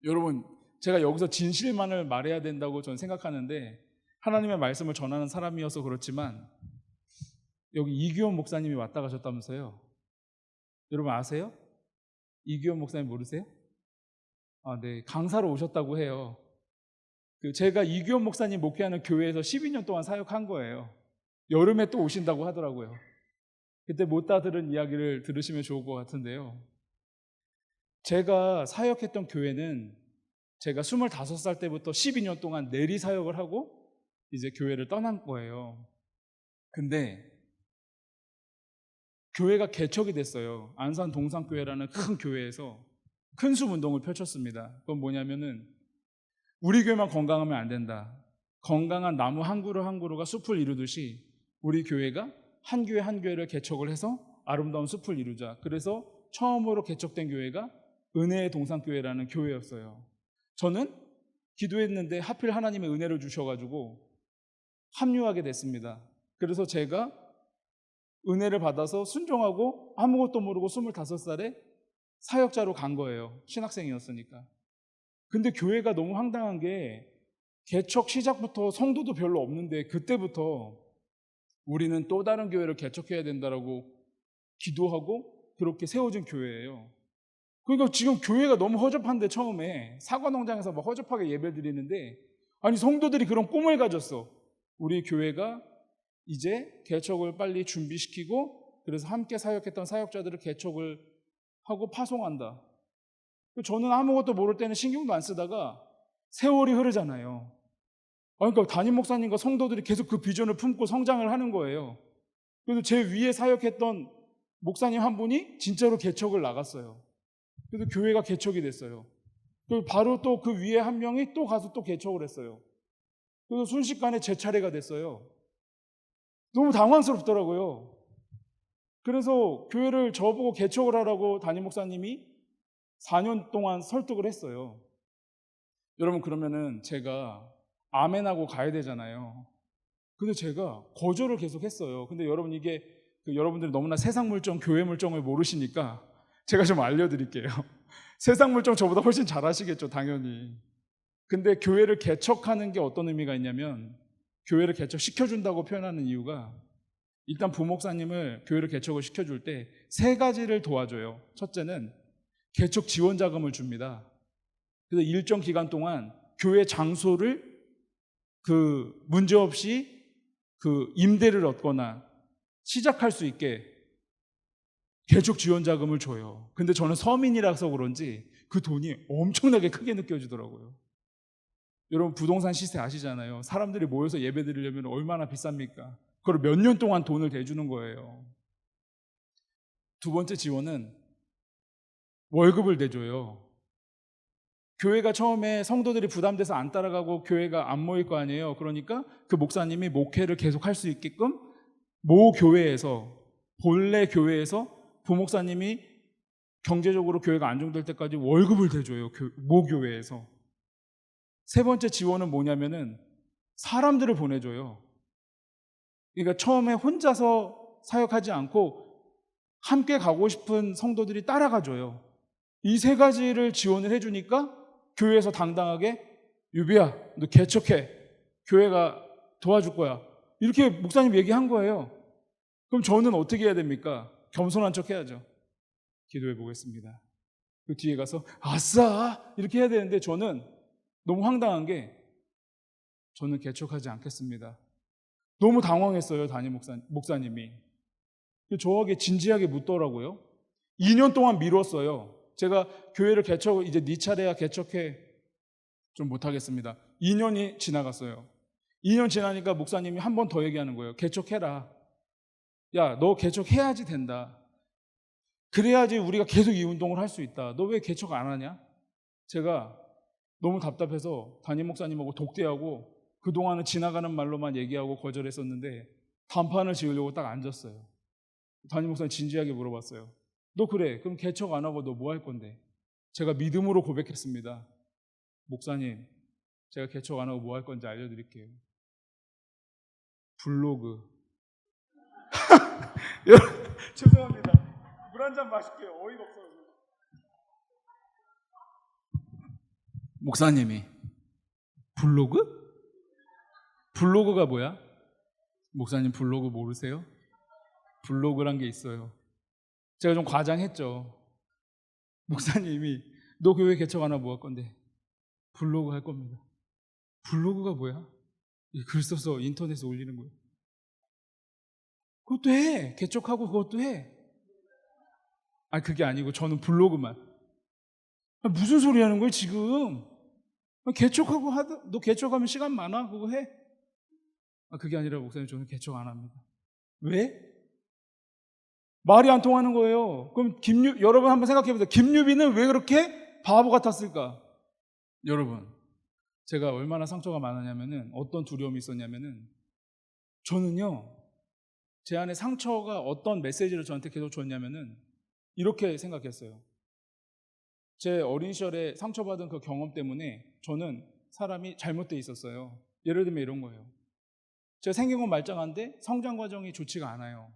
여러분, 제가 여기서 진실만을 말해야 된다고 저는 생각하는데 하나님의 말씀을 전하는 사람이어서 그렇지만 여기 이규원 목사님이 왔다 가셨다면서요. 여러분 아세요? 이규원 목사님 모르세요? 네, 강사로 오셨다고 해요. 제가 이규원 목사님 목회하는 교회에서 12년 동안 사역한 거예요. 여름에 또 오신다고 하더라고요. 그때 못다 들은 이야기를 들으시면 좋을 것 같은데요. 제가 사역했던 교회는 제가 25살 때부터 12년 동안 내리 사역을 하고 이제 교회를 떠난 거예요. 근데 교회가 개척이 됐어요. 안산 동산교회라는 큰 교회에서 큰 숲 운동을 펼쳤습니다. 그건 뭐냐면은 우리 교회만 건강하면 안 된다. 건강한 나무 한 그루 한 그루가 숲을 이루듯이 우리 교회가 한 교회 한 교회를 개척을 해서 아름다운 숲을 이루자. 그래서 처음으로 개척된 교회가 은혜의 동산교회라는 교회였어요. 저는 기도했는데 하필 하나님의 은혜를 주셔가지고 합류하게 됐습니다. 그래서 제가 은혜를 받아서 순종하고 아무것도 모르고 25살에 사역자로 간 거예요. 신학생이었으니까. 근데 교회가 너무 황당한 게 개척 시작부터 성도도 별로 없는데 그때부터 우리는 또 다른 교회를 개척해야 된다라고 기도하고 그렇게 세워진 교회예요. 그러니까 지금 교회가 너무 허접한데 처음에 사과농장에서 막 허접하게 예배 드리는데 아니 성도들이 그런 꿈을 가졌어. 우리 교회가 이제 개척을 빨리 준비시키고 그래서 함께 사역했던 사역자들을 개척을 하고 파송한다. 저는 아무것도 모를 때는 신경도 안 쓰다가 세월이 흐르잖아요. 그러니까 담임 목사님과 성도들이 계속 그 비전을 품고 성장을 하는 거예요. 그래서 제 위에 사역했던 목사님 한 분이 진짜로 개척을 나갔어요. 그래서 교회가 개척이 됐어요. 그리고 바로 또 그 위에 한 명이 또 가서 또 개척을 했어요. 그래서 순식간에 제 차례가 됐어요. 너무 당황스럽더라고요. 그래서 교회를 저보고 개척을 하라고 담임 목사님이 4년 동안 설득을 했어요. 여러분 그러면은 제가 아멘하고 가야 되잖아요. 근데 제가 거절을 계속 했어요. 근데 여러분 이게 여러분들이 너무나 세상 물정, 교회 물정을 모르시니까 제가 좀 알려드릴게요. 세상 물정 저보다 훨씬 잘 아시겠죠, 당연히. 근데 교회를 개척하는 게 어떤 의미가 있냐면 교회를 개척시켜준다고 표현하는 이유가 일단 부목사님을 교회를 개척을 시켜줄 때 3가지를 도와줘요. 첫째는 개척 지원 자금을 줍니다. 그래서 일정 기간 동안 교회 장소를 문제없이 임대를 얻거나 시작할 수 있게 개척 지원 자금을 줘요. 근데 저는 서민이라서 그런지 그 돈이 엄청나게 크게 느껴지더라고요. 여러분 부동산 시세 아시잖아요. 사람들이 모여서 예배 드리려면 얼마나 비쌉니까? 그걸 몇 년 동안 돈을 대주는 거예요. 2번째 지원은 월급을 대줘요. 교회가 처음에 성도들이 부담돼서 안 따라가고 교회가 안 모일 거 아니에요. 그러니까 그 목사님이 목회를 계속 할 수 있게끔 본래 교회에서 부목사님이 경제적으로 교회가 안정될 때까지 월급을 대줘요. 모교회에서. 3번째 지원은 뭐냐면은 사람들을 보내줘요. 그러니까 처음에 혼자서 사역하지 않고 함께 가고 싶은 성도들이 따라가줘요. 이 3가지를 지원을 해주니까 교회에서 당당하게 유비야 너 개척해. 교회가 도와줄 거야. 이렇게 목사님 얘기한 거예요. 그럼 저는 어떻게 해야 됩니까? 겸손한 척 해야죠. 기도해 보겠습니다. 그 뒤에 가서 아싸 이렇게 해야 되는데 저는 너무 황당한 게 저는 개척하지 않겠습니다. 너무 당황했어요. 담임 목사님이. 저에게 진지하게 묻더라고요. 2년 동안 미뤘어요. 제가 교회를 이제 네 차례야 개척해. 좀 못하겠습니다. 2년이 지나갔어요. 2년 지나니까 목사님이 한 번 더 얘기하는 거예요. 개척해라. 야, 너 개척해야지 된다. 그래야지 우리가 계속 이 운동을 할 수 있다. 너 왜 개척 안 하냐? 제가 너무 답답해서 담임 목사님하고 독대하고 그동안은 지나가는 말로만 얘기하고 거절했었는데 단판을 지으려고 딱 앉았어요. 담임 목사님 진지하게 물어봤어요. 너 그래, 그럼 개척 안 하고 너 뭐 할 건데? 제가 믿음으로 고백했습니다. 목사님, 제가 개척 안 하고 뭐 할 건지 알려드릴게요. 블로그. 죄송합니다. 물 한 잔 마실게요. 어이가 없어서. 목사님이 블로그? 블로그가 뭐야? 목사님 블로그 모르세요? 블로그란 게 있어요. 제가 좀 과장했죠. 목사님이 너 교회 개척 안 하고 뭐 할 건데? 블로그 할 겁니다. 블로그가 뭐야? 글 써서 인터넷에 올리는 거예요. 그것도 해. 개척하고 그것도 해. 그게 아니고 저는 블로그만. 무슨 소리 하는 거예요 지금? 개척하고 너 개척하면 시간 많아? 그거 해. 그게 아니라 목사님 저는 개척 안 합니다. 왜? 말이 안 통하는 거예요. 그럼 여러분 한번 생각해 보세요. 김유빈은 왜 그렇게 바보 같았을까? 여러분, 제가 얼마나 상처가 많았냐면은 어떤 두려움이 있었냐면은 저는요, 제 안에 상처가 어떤 메시지를 저한테 계속 줬냐면은 이렇게 생각했어요. 제 어린 시절에 상처받은 그 경험 때문에 저는 사람이 잘못되어 있었어요. 예를 들면 이런 거예요. 제가 생긴 건 말짱한데 성장 과정이 좋지가 않아요.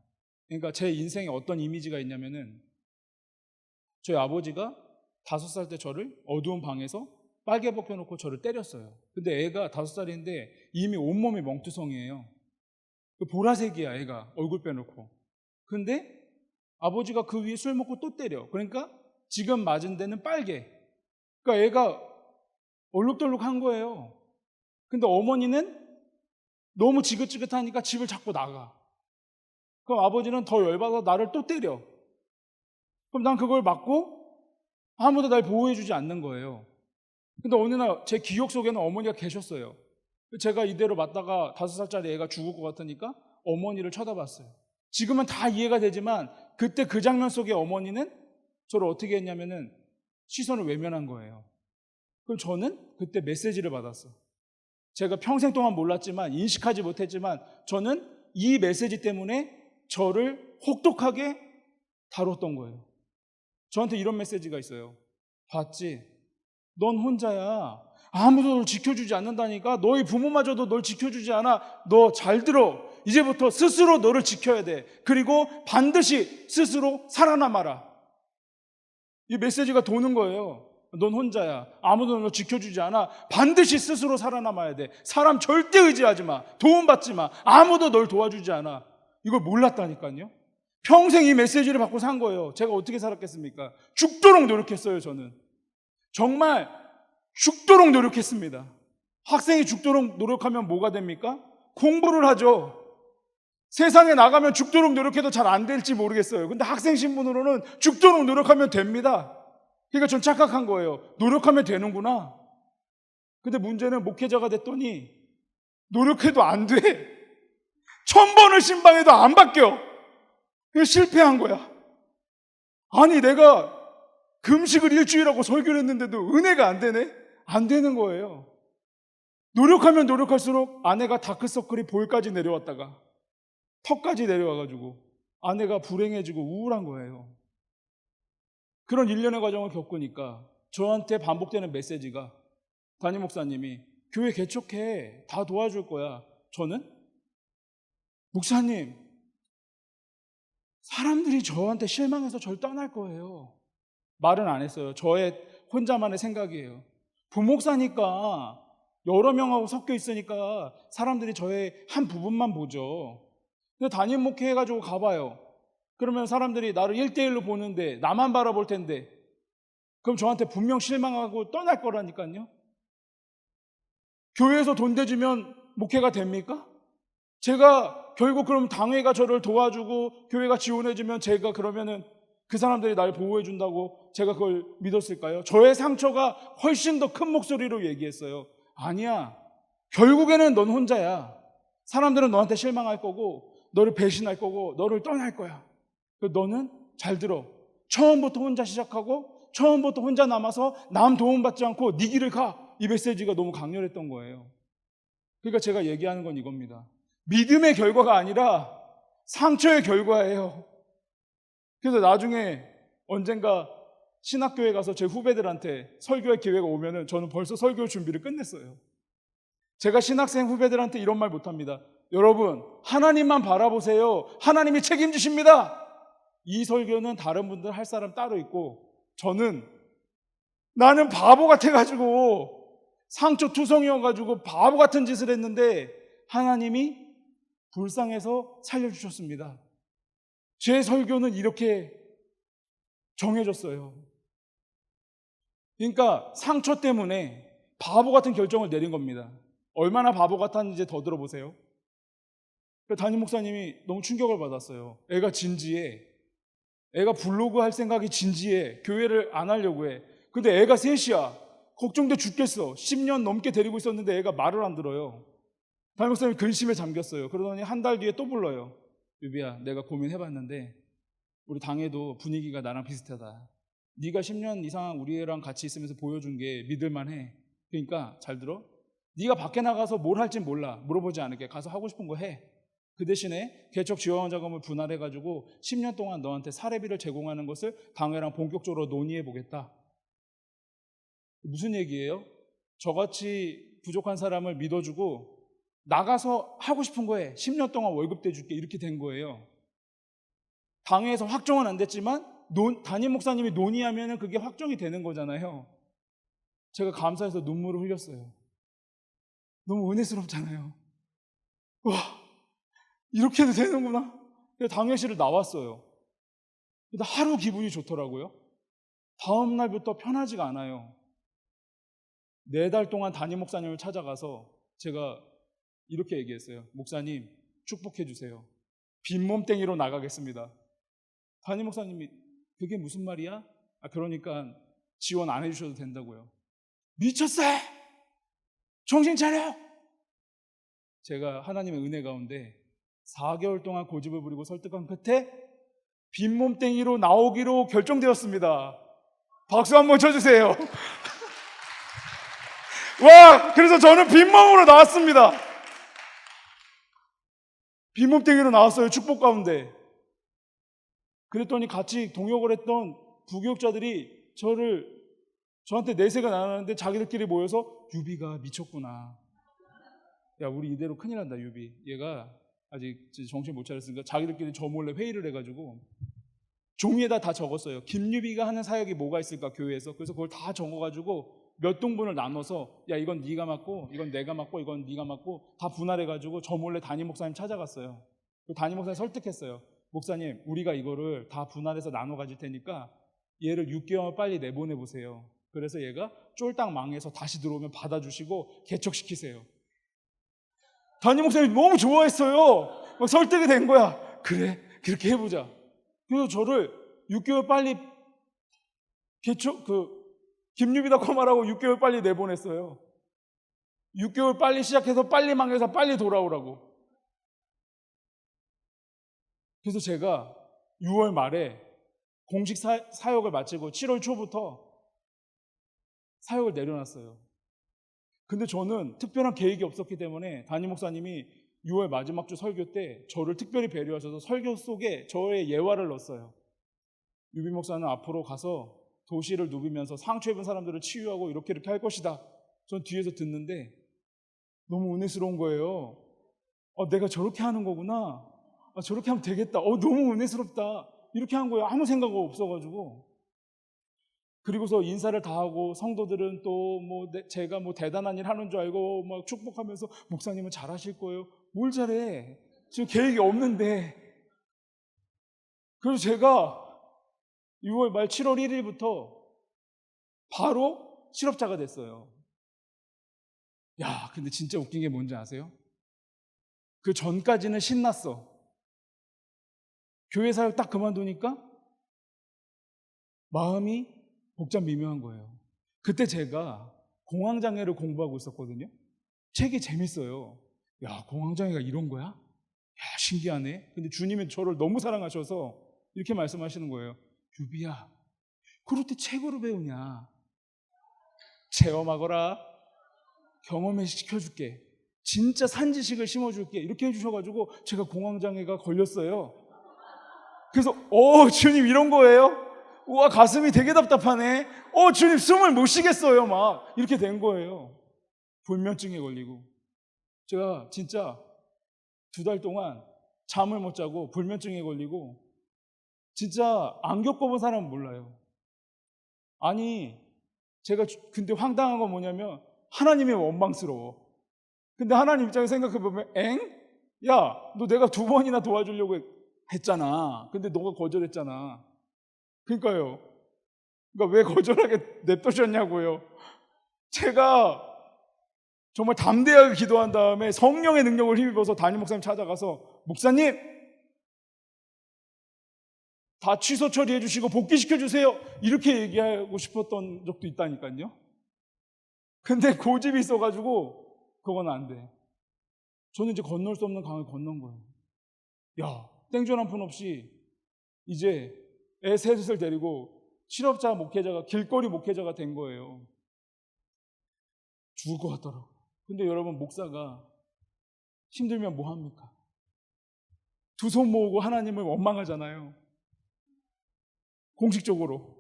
그러니까 제 인생에 어떤 이미지가 있냐면은 저희 아버지가 5살 때 저를 어두운 방에서 빨개 벗겨놓고 저를 때렸어요. 근데 애가 5살인데 이미 온몸이 멍투성이에요. 보라색이야, 애가. 얼굴 빼놓고. 근데 아버지가 그 위에 술 먹고 또 때려. 그러니까 지금 맞은 데는 빨개. 그러니까 애가 얼룩덜룩한 거예요. 근데 어머니는 너무 지긋지긋하니까 집을 자꾸 나가. 그럼 아버지는 더 열받아서 나를 또 때려. 그럼 난 그걸 맞고 아무도 날 보호해주지 않는 거예요. 근데 어느 날 제 기억 속에는 어머니가 계셨어요. 제가 이대로 맞다가 5살짜리 애가 죽을 것 같으니까 어머니를 쳐다봤어요. 지금은 다 이해가 되지만 그때 그 장면 속에 어머니는 저를 어떻게 했냐면은 시선을 외면한 거예요. 그럼 저는 그때 메시지를 받았어. 제가 평생 동안 몰랐지만 인식하지 못했지만 저는 이 메시지 때문에 저를 혹독하게 다뤘던 거예요. 저한테 이런 메시지가 있어요. 봤지? 넌 혼자야. 아무도 널 지켜주지 않는다니까. 너희 부모마저도 널 지켜주지 않아. 너 잘 들어. 이제부터 스스로 너를 지켜야 돼. 그리고 반드시 스스로 살아남아라. 이 메시지가 도는 거예요. 넌 혼자야. 아무도 널 지켜주지 않아. 반드시 스스로 살아남아야 돼. 사람 절대 의지하지 마. 도움받지 마. 아무도 널 도와주지 않아. 이걸 몰랐다니까요. 평생 이 메시지를 받고 산 거예요. 제가 어떻게 살았겠습니까? 죽도록 노력했어요, 저는. 정말 죽도록 노력했습니다. 학생이 죽도록 노력하면 뭐가 됩니까? 공부를 하죠. 세상에 나가면 죽도록 노력해도 잘 안 될지 모르겠어요. 근데 학생 신분으로는 죽도록 노력하면 됩니다. 그러니까 전 착각한 거예요. 노력하면 되는구나. 근데 문제는 목회자가 됐더니 노력해도 안 돼. 1000번을 신방해도 안 바뀌어. 실패한 거야. 아니 내가 금식을 일주일하고 설교를 했는데도 은혜가 안 되네? 안 되는 거예요. 노력하면 노력할수록 아내가 다크서클이 볼까지 내려왔다가 턱까지 내려와가지고 아내가 불행해지고 우울한 거예요. 그런 일련의 과정을 겪으니까 저한테 반복되는 메시지가 담임 목사님이 교회 개척해. 다 도와줄 거야. 저는 목사님, 사람들이 저한테 실망해서 저를 떠날 거예요. 말은 안 했어요. 저의 혼자만의 생각이에요. 부목사니까 여러 명하고 섞여 있으니까 사람들이 저의 한 부분만 보죠. 근데 담임 목회 해가지고 가봐요. 그러면 사람들이 나를 1대1로 보는데 나만 바라볼 텐데 그럼 저한테 분명 실망하고 떠날 거라니까요. 교회에서 돈 대주면 목회가 됩니까? 제가 결국 그럼 당회가 저를 도와주고 교회가 지원해주면 제가 그러면은 그 사람들이 날 보호해준다고 제가 그걸 믿었을까요? 저의 상처가 훨씬 더 큰 목소리로 얘기했어요. 아니야. 결국에는 넌 혼자야. 사람들은 너한테 실망할 거고 너를 배신할 거고 너를 떠날 거야. 너는 잘 들어. 처음부터 혼자 시작하고 처음부터 혼자 남아서 남 도움받지 않고 네 길을 가. 이 메시지가 너무 강렬했던 거예요. 그러니까 제가 얘기하는 건 이겁니다. 믿음의 결과가 아니라 상처의 결과예요. 그래서 나중에 언젠가 신학교에 가서 제 후배들한테 설교할 기회가 오면은 저는 벌써 설교 준비를 끝냈어요. 제가 신학생 후배들한테 이런 말 못합니다. 여러분, 하나님만 바라보세요. 하나님이 책임지십니다. 이 설교는 다른 분들 할 사람 따로 있고 나는 바보 같아가지고 상처투성이어가지고 바보 같은 짓을 했는데 하나님이 불쌍해서 살려주셨습니다. 제 설교는 이렇게 정해졌어요. 그러니까 상처 때문에 바보 같은 결정을 내린 겁니다. 얼마나 바보 같았는지 더 들어보세요. 담임 목사님이 너무 충격을 받았어요. 애가 진지해. 애가 블로그 할 생각이 진지해. 교회를 안 하려고 해. 근데 애가 셋이야. 걱정돼 죽겠어. 10년 넘게 데리고 있었는데 애가 말을 안 들어요. 담임 목사님이 근심에 잠겼어요. 그러더니 한 달 뒤에 또 불러요. 유비야, 내가 고민해봤는데 우리 당에도 분위기가 나랑 비슷하다. 네가 10년 이상 우리 애랑 같이 있으면서 보여준 게 믿을만해. 그러니까 잘 들어. 네가 밖에 나가서 뭘 할진 몰라. 물어보지 않을게. 가서 하고 싶은 거 해. 그 대신에 개척 지원 자금을 분할해가지고 10년 동안 너한테 사례비를 제공하는 것을 당회랑 본격적으로 논의해보겠다. 무슨 얘기예요? 저같이 부족한 사람을 믿어주고 나가서 하고 싶은 거 해. 10년 동안 월급 대줄게. 이렇게 된 거예요. 당회에서 확정은 안 됐지만 담임 목사님이 논의하면 그게 확정이 되는 거잖아요. 제가 감사해서 눈물을 흘렸어요. 너무 은혜스럽잖아요. 와, 이렇게 해도 되는구나. 그래서 당회실을 나왔어요. 근데 하루 기분이 좋더라고요. 다음 날부터 편하지가 않아요. 4달 동안 담임 목사님을 찾아가서 제가 이렇게 얘기했어요. 목사님, 축복해 주세요. 빈몸땡이로 나가겠습니다. 담임 목사님이 그게 무슨 말이야? 그러니까 지원 안 해주셔도 된다고요. 미쳤어! 정신 차려! 제가 하나님의 은혜 가운데 4개월 동안 고집을 부리고 설득한 끝에 빈몸땡이로 나오기로 결정되었습니다. 박수 한번 쳐주세요. 와, 그래서 저는 빈몸으로 나왔습니다. 빈몸땡이로 나왔어요. 축복 가운데. 그랬더니 같이 동역을 했던 부교육자들이 저한테 내세가 나눴는데 자기들끼리 모여서 유비가 미쳤구나. 야, 우리 이대로 큰일 난다, 유비. 얘가 아직 정신 못 차렸으니까 자기들끼리 저 몰래 회의를 해가지고 종이에다 다 적었어요. 김유비가 하는 사역이 뭐가 있을까, 교회에서. 그래서 그걸 다 적어가지고 몇 등분을 나눠서 야, 이건 네가 맡고 이건 내가 맡고 이건 네가 맡고 다 분할해가지고 저 몰래 담임 목사님 찾아갔어요. 그 담임 목사님 설득했어요. 목사님, 우리가 이거를 다 분할해서 나눠 가질 테니까 얘를 6개월 빨리 내보내보세요. 그래서 얘가 쫄딱 망해서 다시 들어오면 받아주시고 개척시키세요. 담임 목사님이 너무 좋아했어요. 막 설득이 된 거야. 그래, 그렇게 해보자. 그래서 저를 6개월 빨리 김유비다 코말하고 6개월 빨리 내보냈어요. 6개월 빨리 시작해서 빨리 망해서 빨리 돌아오라고. 그래서 제가 6월 말에 공식 사역을 마치고 7월 초부터 사역을 내려놨어요. 근데 저는 특별한 계획이 없었기 때문에 담임 목사님이 6월 마지막 주 설교 때 저를 특별히 배려하셔서 설교 속에 저의 예화를 넣었어요. 유비 목사는 앞으로 가서 도시를 누비면서 상처 입은 사람들을 치유하고 이렇게 할 것이다. 전 뒤에서 듣는데 너무 은혜스러운 거예요. 내가 저렇게 하는 거구나. 저렇게 하면 되겠다. 너무 은혜스럽다. 이렇게 한 거예요. 아무 생각 없어가지고. 그리고서 인사를 다 하고 성도들은 또 제가 대단한 일 하는 줄 알고 막 축복하면서 목사님은 잘하실 거예요. 뭘 잘해? 지금 계획이 없는데. 그래서 제가 6월 말 7월 1일부터 바로 실업자가 됐어요. 야, 근데 진짜 웃긴 게 뭔지 아세요? 그 전까지는 신났어. 교회 사역 딱 그만두니까 마음이 복잡미묘한 거예요. 그때 제가 공황장애를 공부하고 있었거든요. 책이 재밌어요. 야, 공황장애가 이런 거야? 야, 신기하네. 근데 주님이 저를 너무 사랑하셔서 이렇게 말씀하시는 거예요. 유비야, 그럴 때 책으로 배우냐? 체험하거라. 경험에 시켜줄게. 진짜 산지식을 심어줄게. 이렇게 해주셔가지고 제가 공황장애가 걸렸어요. 그래서 주님 이런 거예요? 우와, 가슴이 되게 답답하네. 주님 숨을 못 쉬겠어요. 막 이렇게 된 거예요. 불면증에 걸리고. 제가 진짜 2달 동안 잠을 못 자고 불면증에 걸리고, 진짜 안 겪어본 사람은 몰라요. 아니, 제가 근데 황당한 건 뭐냐면 하나님이 원망스러워. 근데 하나님 입장에서 생각해보면 야, 너 내가 2번이나 도와주려고 했잖아. 근데 너가 거절했잖아. 그러니까 왜 거절하게 냅두셨냐고요. 제가 정말 담대하게 기도한 다음에 성령의 능력을 힘입어서 담임 목사님 찾아가서, 목사님 다 취소 처리해 주시고 복귀시켜 주세요, 이렇게 얘기하고 싶었던 적도 있다니까요. 근데 고집이 있어가지고 그건 안 돼. 저는 이제 건널 수 없는 강을 건넌 거예요. 야, 땡전 한 푼 없이 이제 애 셋을 데리고 실업자 목회자가, 길거리 목회자가 된 거예요. 죽을 것 같더라고요. 근데 여러분, 목사가 힘들면 뭐 합니까? 2손 모으고 하나님을 원망하잖아요. 공식적으로.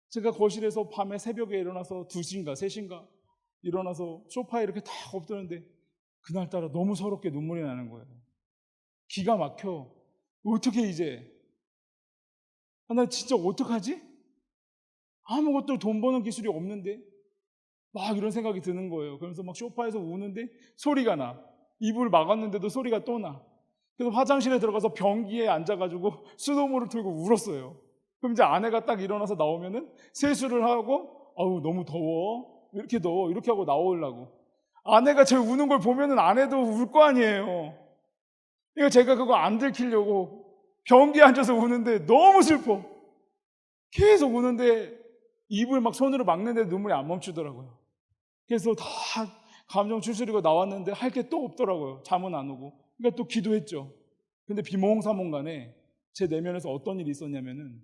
제가 거실에서 밤에 새벽에 일어나서 2시인가 3시인가 일어나서 소파에 이렇게 딱 엎드렸는데 그날따라 너무 서럽게 눈물이 나는 거예요. 기가 막혀. 어떻게 이제, 나 진짜 어떡하지? 아무것도 돈 버는 기술이 없는데 막 이런 생각이 드는 거예요. 그러면서 막 소파에서 우는데 소리가 나. 이불 막았는데도 소리가 또 나. 그래서 화장실에 들어가서 변기에 앉아가지고 수돗물을 틀고 울었어요. 그럼 이제 아내가 딱 일어나서 나오면은 세수를 하고, 아우 너무 더워, 왜 이렇게 더워, 이렇게 하고 나오려고. 아내가 제 우는 걸 보면은 아내도 울 거 아니에요. 그러니까 제가 그거 안 들키려고 변기에 앉아서 우는데 너무 슬퍼. 계속 우는데 입을 막 손으로 막는데 눈물이 안 멈추더라고요. 그래서 다 감정 추스리고 나왔는데 할 게 또 없더라고요. 잠은 안 오고. 그러니까 또 기도했죠. 근데 비몽사몽간에 제 내면에서 어떤 일이 있었냐면은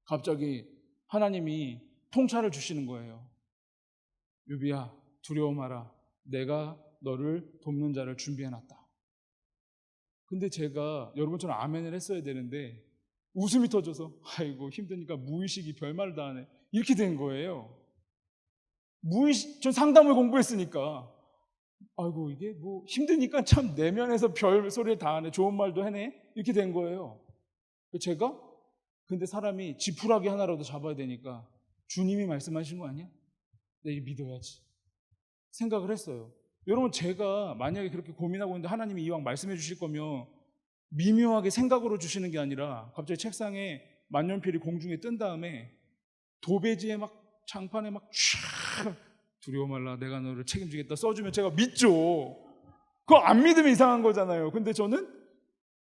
갑자기 하나님이 통찰을 주시는 거예요. 유비야, 두려워 마라. 내가 너를 돕는 자를 준비해놨다. 근데 제가 여러분처럼 아멘을 했어야 되는데 웃음이 터져서, 아이고 힘드니까 무의식이 별말을 다 하네, 이렇게 된 거예요. 전 상담을 공부했으니까, 아이고 이게 뭐 힘드니까 참 내면에서 별 소리를 다 하네, 좋은 말도 해네, 이렇게 된 거예요. 제가 근데 사람이 지푸라기 하나라도 잡아야 되니까 주님이 말씀하신 거 아니야? 내가 믿어야지 생각을 했어요. 여러분, 제가 만약에 그렇게 고민하고 있는데 하나님이 이왕 말씀해 주실 거면 미묘하게 생각으로 주시는 게 아니라 갑자기 책상에 만년필이 공중에 뜬 다음에 도배지에 막 장판에 막 촤, 두려워 말라, 내가 너를 책임지겠다 써주면 제가 믿죠. 그거 안 믿으면 이상한 거잖아요. 근데 저는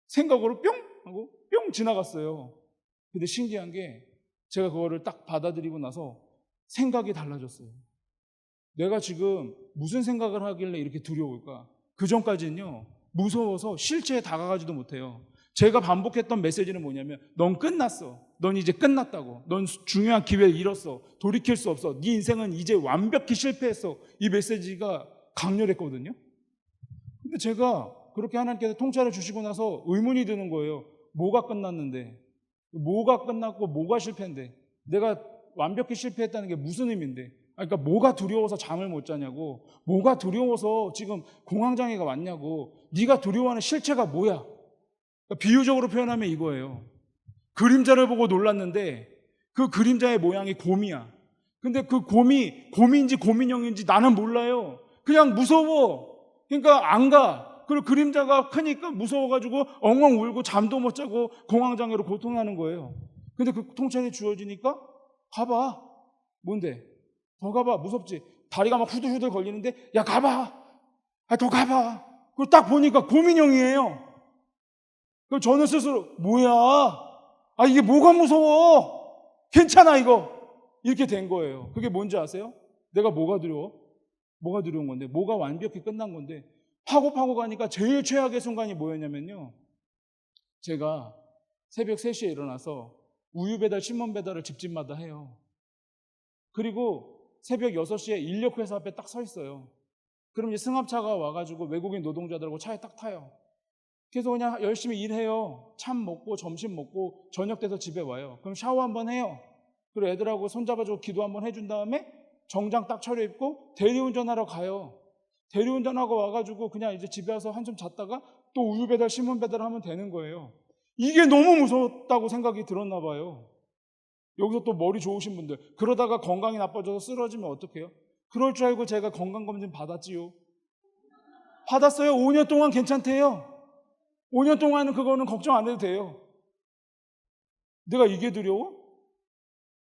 생각으로 뿅 하고 뿅 지나갔어요. 근데 신기한 게 제가 그거를 딱 받아들이고 나서 생각이 달라졌어요. 내가 지금 무슨 생각을 하길래 이렇게 두려울까? 그 전까지는요, 무서워서 실체에 다가가지도 못해요. 제가 반복했던 메시지는 뭐냐면, 넌 끝났어. 넌 이제 끝났다고. 넌 중요한 기회를 잃었어. 돌이킬 수 없어. 네 인생은 이제 완벽히 실패했어. 이 메시지가 강렬했거든요. 근데 제가 그렇게 하나님께서 통찰을 주시고 나서 의문이 드는 거예요. 뭐가 끝났는데? 뭐가 끝났고 뭐가 실패인데? 내가 완벽히 실패했다는 게 무슨 의미인데? 그러니까 뭐가 두려워서 잠을 못 자냐고, 뭐가 두려워서 지금 공황장애가 왔냐고, 네가 두려워하는 실체가 뭐야? 그러니까 비유적으로 표현하면 이거예요. 그림자를 보고 놀랐는데 그 그림자의 모양이 곰이야. 근데 그 곰이 곰인지 곰인형인지 나는 몰라요. 그냥 무서워. 그러니까 안 가. 그리고 그림자가 크니까 무서워가지고 엉엉 울고 잠도 못 자고 공황장애로 고통하는 거예요. 근데 그 통찰이 주어지니까 가봐. 뭔데? 더 가봐. 무섭지? 다리가 막 후들후들 걸리는데 야 가봐. 더 가봐. 그걸 딱 보니까 고민형이에요. 그럼 저는 스스로 뭐야? 이게 뭐가 무서워? 괜찮아 이거. 이렇게 된 거예요. 그게 뭔지 아세요? 내가 뭐가 두려워? 뭐가 두려운 건데? 뭐가 완벽히 끝난 건데? 파고 가니까 제일 최악의 순간이 뭐였냐면요. 제가 새벽 3시에 일어나서 우유 배달, 신문 배달을 집집마다 해요. 그리고 새벽 6시에 인력회사 앞에 딱 서 있어요. 그럼 이제 승합차가 와가지고 외국인 노동자들하고 차에 딱 타요. 그래서 그냥 열심히 일해요. 참 먹고 점심 먹고 저녁 돼서 집에 와요. 그럼 샤워 한번 해요. 그리고 애들하고 손잡아주고 기도 한번 해준 다음에 정장 딱 차려입고 대리운전하러 가요. 대리운전하고 와가지고 그냥 이제 집에 와서 한숨 잤다가 또 우유 배달, 신문 배달을 하면 되는 거예요. 이게 너무 무섭다고 생각이 들었나 봐요. 여기서 또 머리 좋으신 분들, 그러다가 건강이 나빠져서 쓰러지면 어떡해요? 그럴 줄 알고 제가 건강검진 받았지요. 받았어요. 5년 동안 괜찮대요. 5년 동안은 그거는 걱정 안 해도 돼요. 내가 이게 두려워?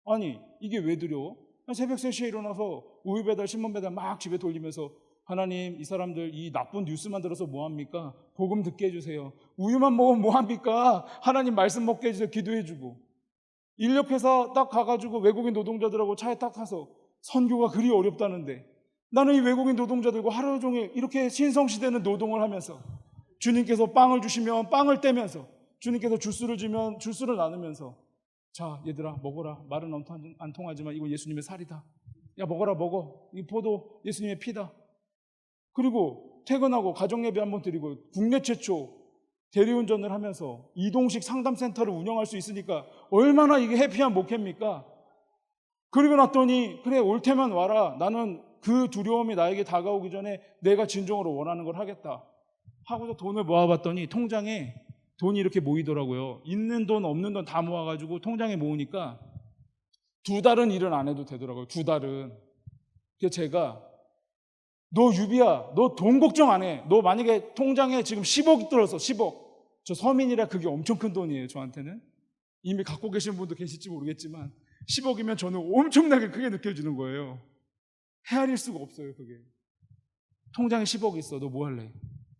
아니, 이게 왜 두려워? 새벽 3시에 일어나서 우유 배달, 신문 배달 막 집에 돌리면서 하나님, 이 사람들 이 나쁜 뉴스만 들어서 뭐합니까? 복음 듣게 해주세요. 우유만 먹으면 뭐합니까? 하나님 말씀 먹게 해주세요. 기도해주고. 인력회사 딱 가가지고 외국인 노동자들하고 차에 딱 타서 선교가 그리 어렵다는데 나는 이 외국인 노동자들과 하루 종일 이렇게 신성시대는 노동을 하면서 주님께서 빵을 주시면 빵을 떼면서 주님께서 주스를 주면 주스를 나누면서 자 얘들아 먹어라. 말은 안 통하지만 이거 예수님의 살이다. 야 먹어라 먹어. 이 포도 예수님의 피다. 그리고 퇴근하고 가정예배 한번 드리고 국내 최초 대리운전을 하면서 이동식 상담센터를 운영할 수 있으니까 얼마나 이게 해피한 목회입니까? 그리고 났더니 그래 올 테면 와라. 나는 그 두려움이 나에게 다가오기 전에 내가 진정으로 원하는 걸 하겠다. 하고서 돈을 모아봤더니 통장에 돈이 이렇게 모이더라고요. 있는 돈 없는 돈 다 모아가지고 통장에 모으니까 2달은 일을 안 해도 되더라고요. 2달은. 그래서 제가 너 유비야, 너 돈 걱정 안 해. 너 만약에 통장에 지금 10억 들었어, 10억. 저 서민이라 그게 엄청 큰 돈이에요, 저한테는. 이미 갖고 계신 분도 계실지 모르겠지만 10억이면 저는 엄청나게 크게 느껴지는 거예요. 헤아릴 수가 없어요, 그게. 통장에 10억 있어, 너 뭐 할래?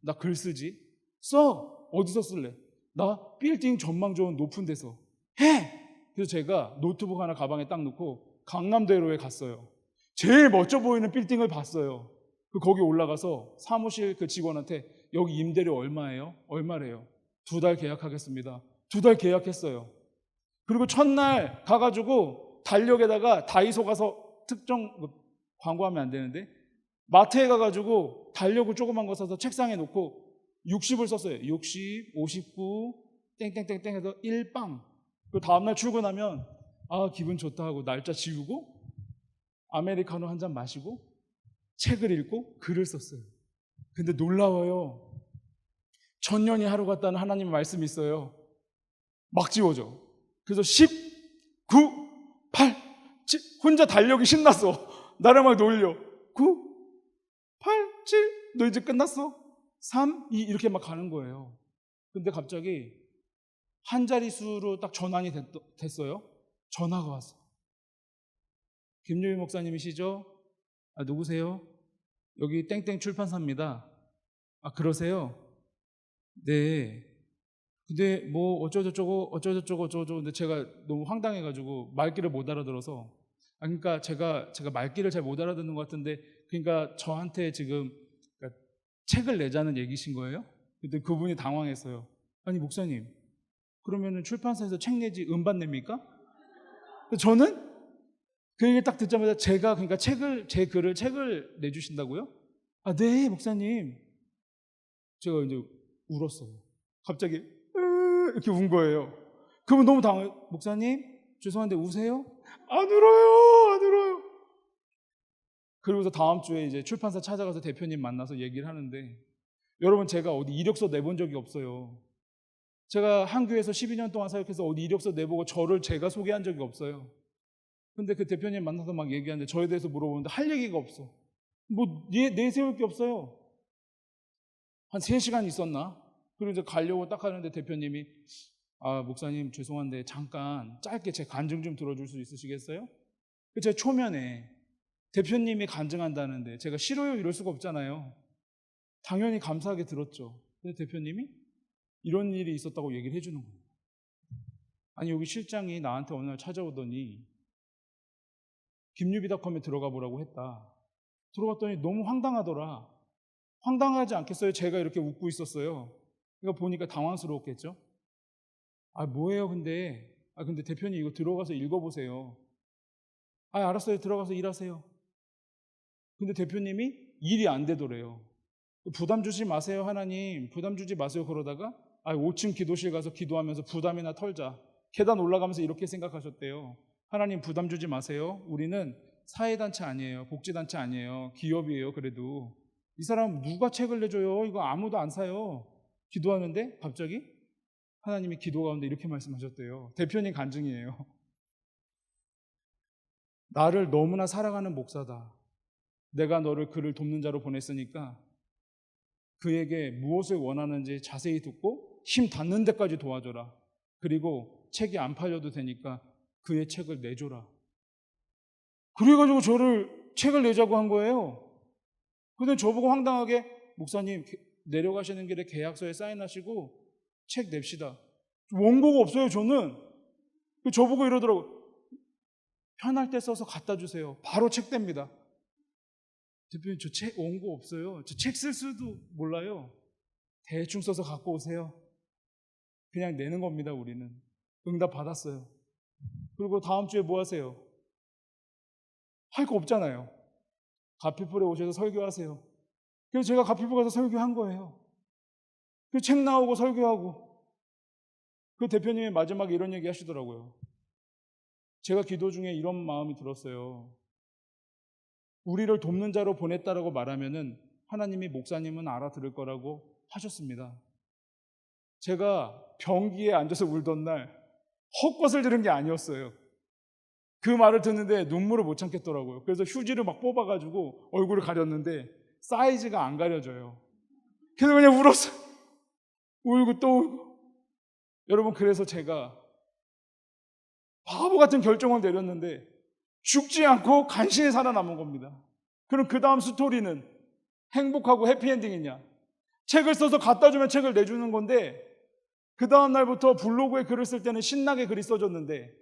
나 글 쓰지? 써! 어디서 쓸래? 나 빌딩 전망 좋은 높은 데서. 해! 그래서 제가 노트북 하나 가방에 딱 넣고 강남대로에 갔어요. 제일 멋져 보이는 빌딩을 봤어요. 거기 올라가서 사무실 그 직원한테 여기 임대료 얼마예요? 얼마래요? 2달 계약하겠습니다. 2달 계약했어요. 그리고 첫날 가가지고 달력에다가 다이소 가서 특정 광고하면 안 되는데 마트에 가가지고 달력을 조그만 거 사서 책상에 놓고 60을 썼어요. 60, 59, 땡땡땡땡 해서 1빵. 그 다음날 출근하면 기분 좋다 하고 날짜 지우고 아메리카노 한 잔 마시고 책을 읽고 글을 썼어요. 근데 놀라워요. 천년이 하루 같다는 하나님의 말씀이 있어요. 막 지워져. 그래서 10, 9, 8, 7 혼자 달력이 신났어. 나를 막 놀려. 9, 8, 7 너 이제 끝났어? 3, 2 이렇게 막 가는 거예요. 근데 갑자기 한 자릿수로 딱 전환이 됐어요. 전화가 왔어요. 김유희 목사님이시죠? 누구세요? 여기 땡땡 출판사입니다. 그러세요? 네. 근데 뭐 어쩌고저쩌고 근데 제가 너무 황당해가지고 말귀를 못 알아들어서 그러니까 제가 말귀를 잘 못 알아듣는 것 같은데 그러니까 저한테 지금 그러니까 책을 내자는 얘기신 거예요? 근데 그분이 당황했어요. 아니 목사님 그러면은 출판사에서 책 내지 음반 냅니까? 저는 그 얘기를 딱 듣자마자 제가 그러니까 제 책을 내주신다고요? 네 목사님. 제가 이제 울었어요. 갑자기 이렇게 운 거예요. 그분 너무 당황해요. 목사님 죄송한데 우세요? 안 울어요. 그러고서 다음 주에 이제 출판사 찾아가서 대표님 만나서 얘기를 하는데 여러분 제가 어디 이력서 내본 적이 없어요. 제가 한교에서 12년 동안 사역해서 어디 이력서 내보고 저를 제가 소개한 적이 없어요. 근데 그 대표님 만나서 막 얘기하는데 저에 대해서 물어보는데 할 얘기가 없어. 뭐 내세울 게 없어요. 한 3시간 있었나? 그리고 이제 가려고 딱 하는데 대표님이 목사님 죄송한데 잠깐 짧게 제 간증 좀 들어줄 수 있으시겠어요? 제 초면에 대표님이 간증한다는데 제가 싫어요 이럴 수가 없잖아요. 당연히 감사하게 들었죠. 근데 대표님이 이런 일이 있었다고 얘기를 해주는 거예요. 아니 여기 실장이 나한테 어느 날 찾아오더니 김유비닷컴에 들어가 보라고 했다. 들어갔더니 너무 황당하더라. 황당하지 않겠어요? 제가 이렇게 웃고 있었어요. 이거 보니까 당황스러웠겠죠? 아 뭐예요 근데? 근데 대표님 이거 들어가서 읽어보세요. 알았어요. 들어가서 일하세요. 근데 대표님이 일이 안 되더래요. 부담 주지 마세요 하나님. 부담 주지 마세요. 그러다가 5층 기도실 가서 기도하면서 부담이나 털자. 계단 올라가면서 이렇게 생각하셨대요. 하나님 부담 주지 마세요. 우리는 사회단체 아니에요. 복지단체 아니에요. 기업이에요. 그래도 이 사람 누가 책을 내줘요? 이거 아무도 안 사요. 기도하는데 갑자기 하나님이 기도 가운데 이렇게 말씀하셨대요. 대표님 간증이에요. 나를 너무나 사랑하는 목사다. 내가 너를 그를 돕는 자로 보냈으니까 그에게 무엇을 원하는지 자세히 듣고 힘 닿는 데까지 도와줘라. 그리고 책이 안 팔려도 되니까 그의 책을 내줘라. 그래가지고 저를 책을 내자고 한 거예요. 근데 저보고 황당하게 목사님 내려가시는 길에 계약서에 사인하시고 책 냅시다. 원고가 없어요 저는. 저보고 이러더라고. 편할 때 써서 갖다 주세요. 바로 책 뗍니다. 대표님 저 책 원고 없어요. 저 책 쓸 수도 몰라요. 대충 써서 갖고 오세요. 그냥 내는 겁니다 우리는. 응답 받았어요. 그리고 다음 주에 뭐 하세요? 할 거 없잖아요. 가피풀에 오셔서 설교하세요. 그래서 제가 가피풀 가서 설교한 거예요. 그 책 나오고 설교하고. 그 대표님이 마지막에 이런 얘기 하시더라고요. 제가 기도 중에 이런 마음이 들었어요. 우리를 돕는 자로 보냈다라고 말하면은 하나님이 목사님은 알아들을 거라고 하셨습니다. 제가 변기에 앉아서 울던 날 헛것을 들은 게 아니었어요. 그 말을 듣는데 눈물을 못 참겠더라고요. 그래서 휴지를 막 뽑아가지고 얼굴을 가렸는데 사이즈가 안 가려져요. 그래서 그냥 울었어요. 울고 또 울고. 여러분 그래서 제가 바보 같은 결정을 내렸는데 죽지 않고 간신히 살아남은 겁니다. 그럼 그 다음 스토리는 행복하고 해피엔딩이냐? 책을 써서 갖다 주면 책을 내주는 건데 그 다음 날부터 블로그에 글을 쓸 때는 신나게 글이 써졌는데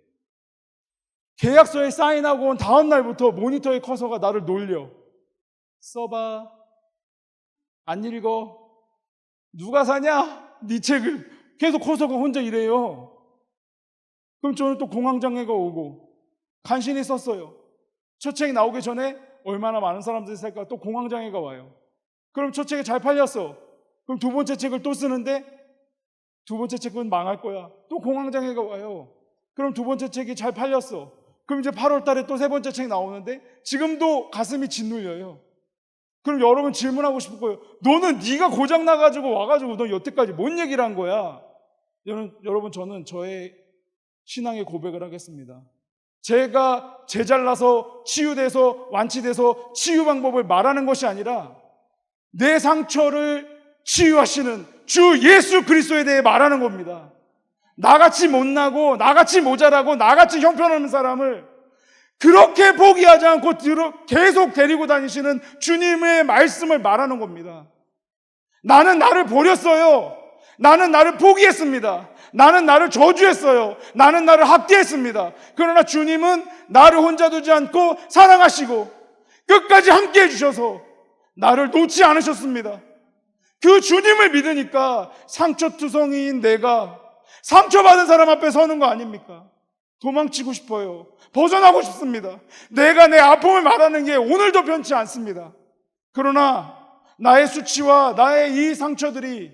계약서에 사인하고 온 다음 날부터 모니터에 커서가 나를 놀려. 써봐. 안 읽어. 누가 사냐? 네 책을. 계속 커서가 혼자 이래요. 그럼 저는 또 공황장애가 오고 간신히 썼어요. 첫 책이 나오기 전에 얼마나 많은 사람들이 살까 또 공황장애가 와요. 그럼 첫 책이 잘 팔렸어. 그럼 두 번째 책을 또 쓰는데 두 번째 책은 망할 거야. 또 공황장애가 와요. 그럼 두 번째 책이 잘 팔렸어. 그럼 이제 8월 달에 또 세 번째 책 나오는데 지금도 가슴이 짓눌려요. 그럼 여러분 질문하고 싶을 거예요. 너는 네가 고장 나가지고 와가지고 너 여태까지 뭔 얘기를 한 거야? 여러분 저는 저의 신앙의 고백을 하겠습니다. 제가 제잘나서 치유돼서 완치돼서 치유 방법을 말하는 것이 아니라 내 상처를 치유하시는 주 예수 그리스도에 대해 말하는 겁니다. 나같이 못나고 나같이 모자라고 나같이 형편없는 사람을 그렇게 포기하지 않고 계속 데리고 다니시는 주님의 말씀을 말하는 겁니다. 나는 나를 버렸어요. 나는 나를 포기했습니다. 나는 나를 저주했어요. 나는 나를 학대했습니다. 그러나 주님은 나를 혼자 두지 않고 사랑하시고 끝까지 함께 해주셔서 나를 놓지 않으셨습니다. 그 주님을 믿으니까 상처투성이인 내가 상처받은 사람 앞에 서는 거 아닙니까? 도망치고 싶어요. 벗어나고 싶습니다. 내가 내 아픔을 말하는 게 오늘도 변치 않습니다. 그러나 나의 수치와 나의 이 상처들이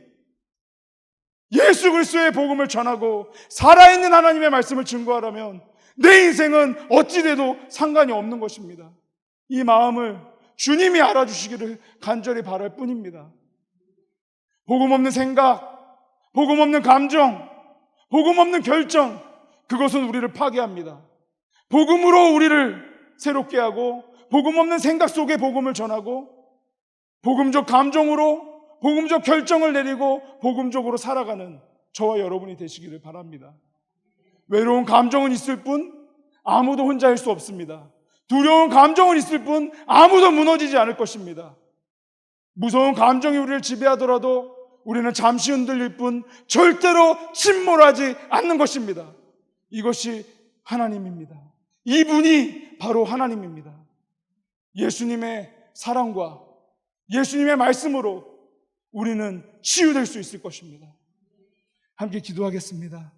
예수 그리스도의 복음을 전하고 살아있는 하나님의 말씀을 증거하라면 내 인생은 어찌돼도 상관이 없는 것입니다. 이 마음을 주님이 알아주시기를 간절히 바랄 뿐입니다. 복음 없는 생각, 복음 없는 감정, 복음 없는 결정, 그것은 우리를 파괴합니다. 복음으로 우리를 새롭게 하고 복음 없는 생각 속에 복음을 전하고 복음적 감정으로 복음적 결정을 내리고 복음적으로 살아가는 저와 여러분이 되시기를 바랍니다. 외로운 감정은 있을 뿐 아무도 혼자일 수 없습니다. 두려운 감정은 있을 뿐 아무도 무너지지 않을 것입니다. 무서운 감정이 우리를 지배하더라도 우리는 잠시 흔들릴 뿐 절대로 침몰하지 않는 것입니다. 이것이 하나님입니다. 이분이 바로 하나님입니다. 예수님의 사랑과 예수님의 말씀으로 우리는 치유될 수 있을 것입니다. 함께 기도하겠습니다.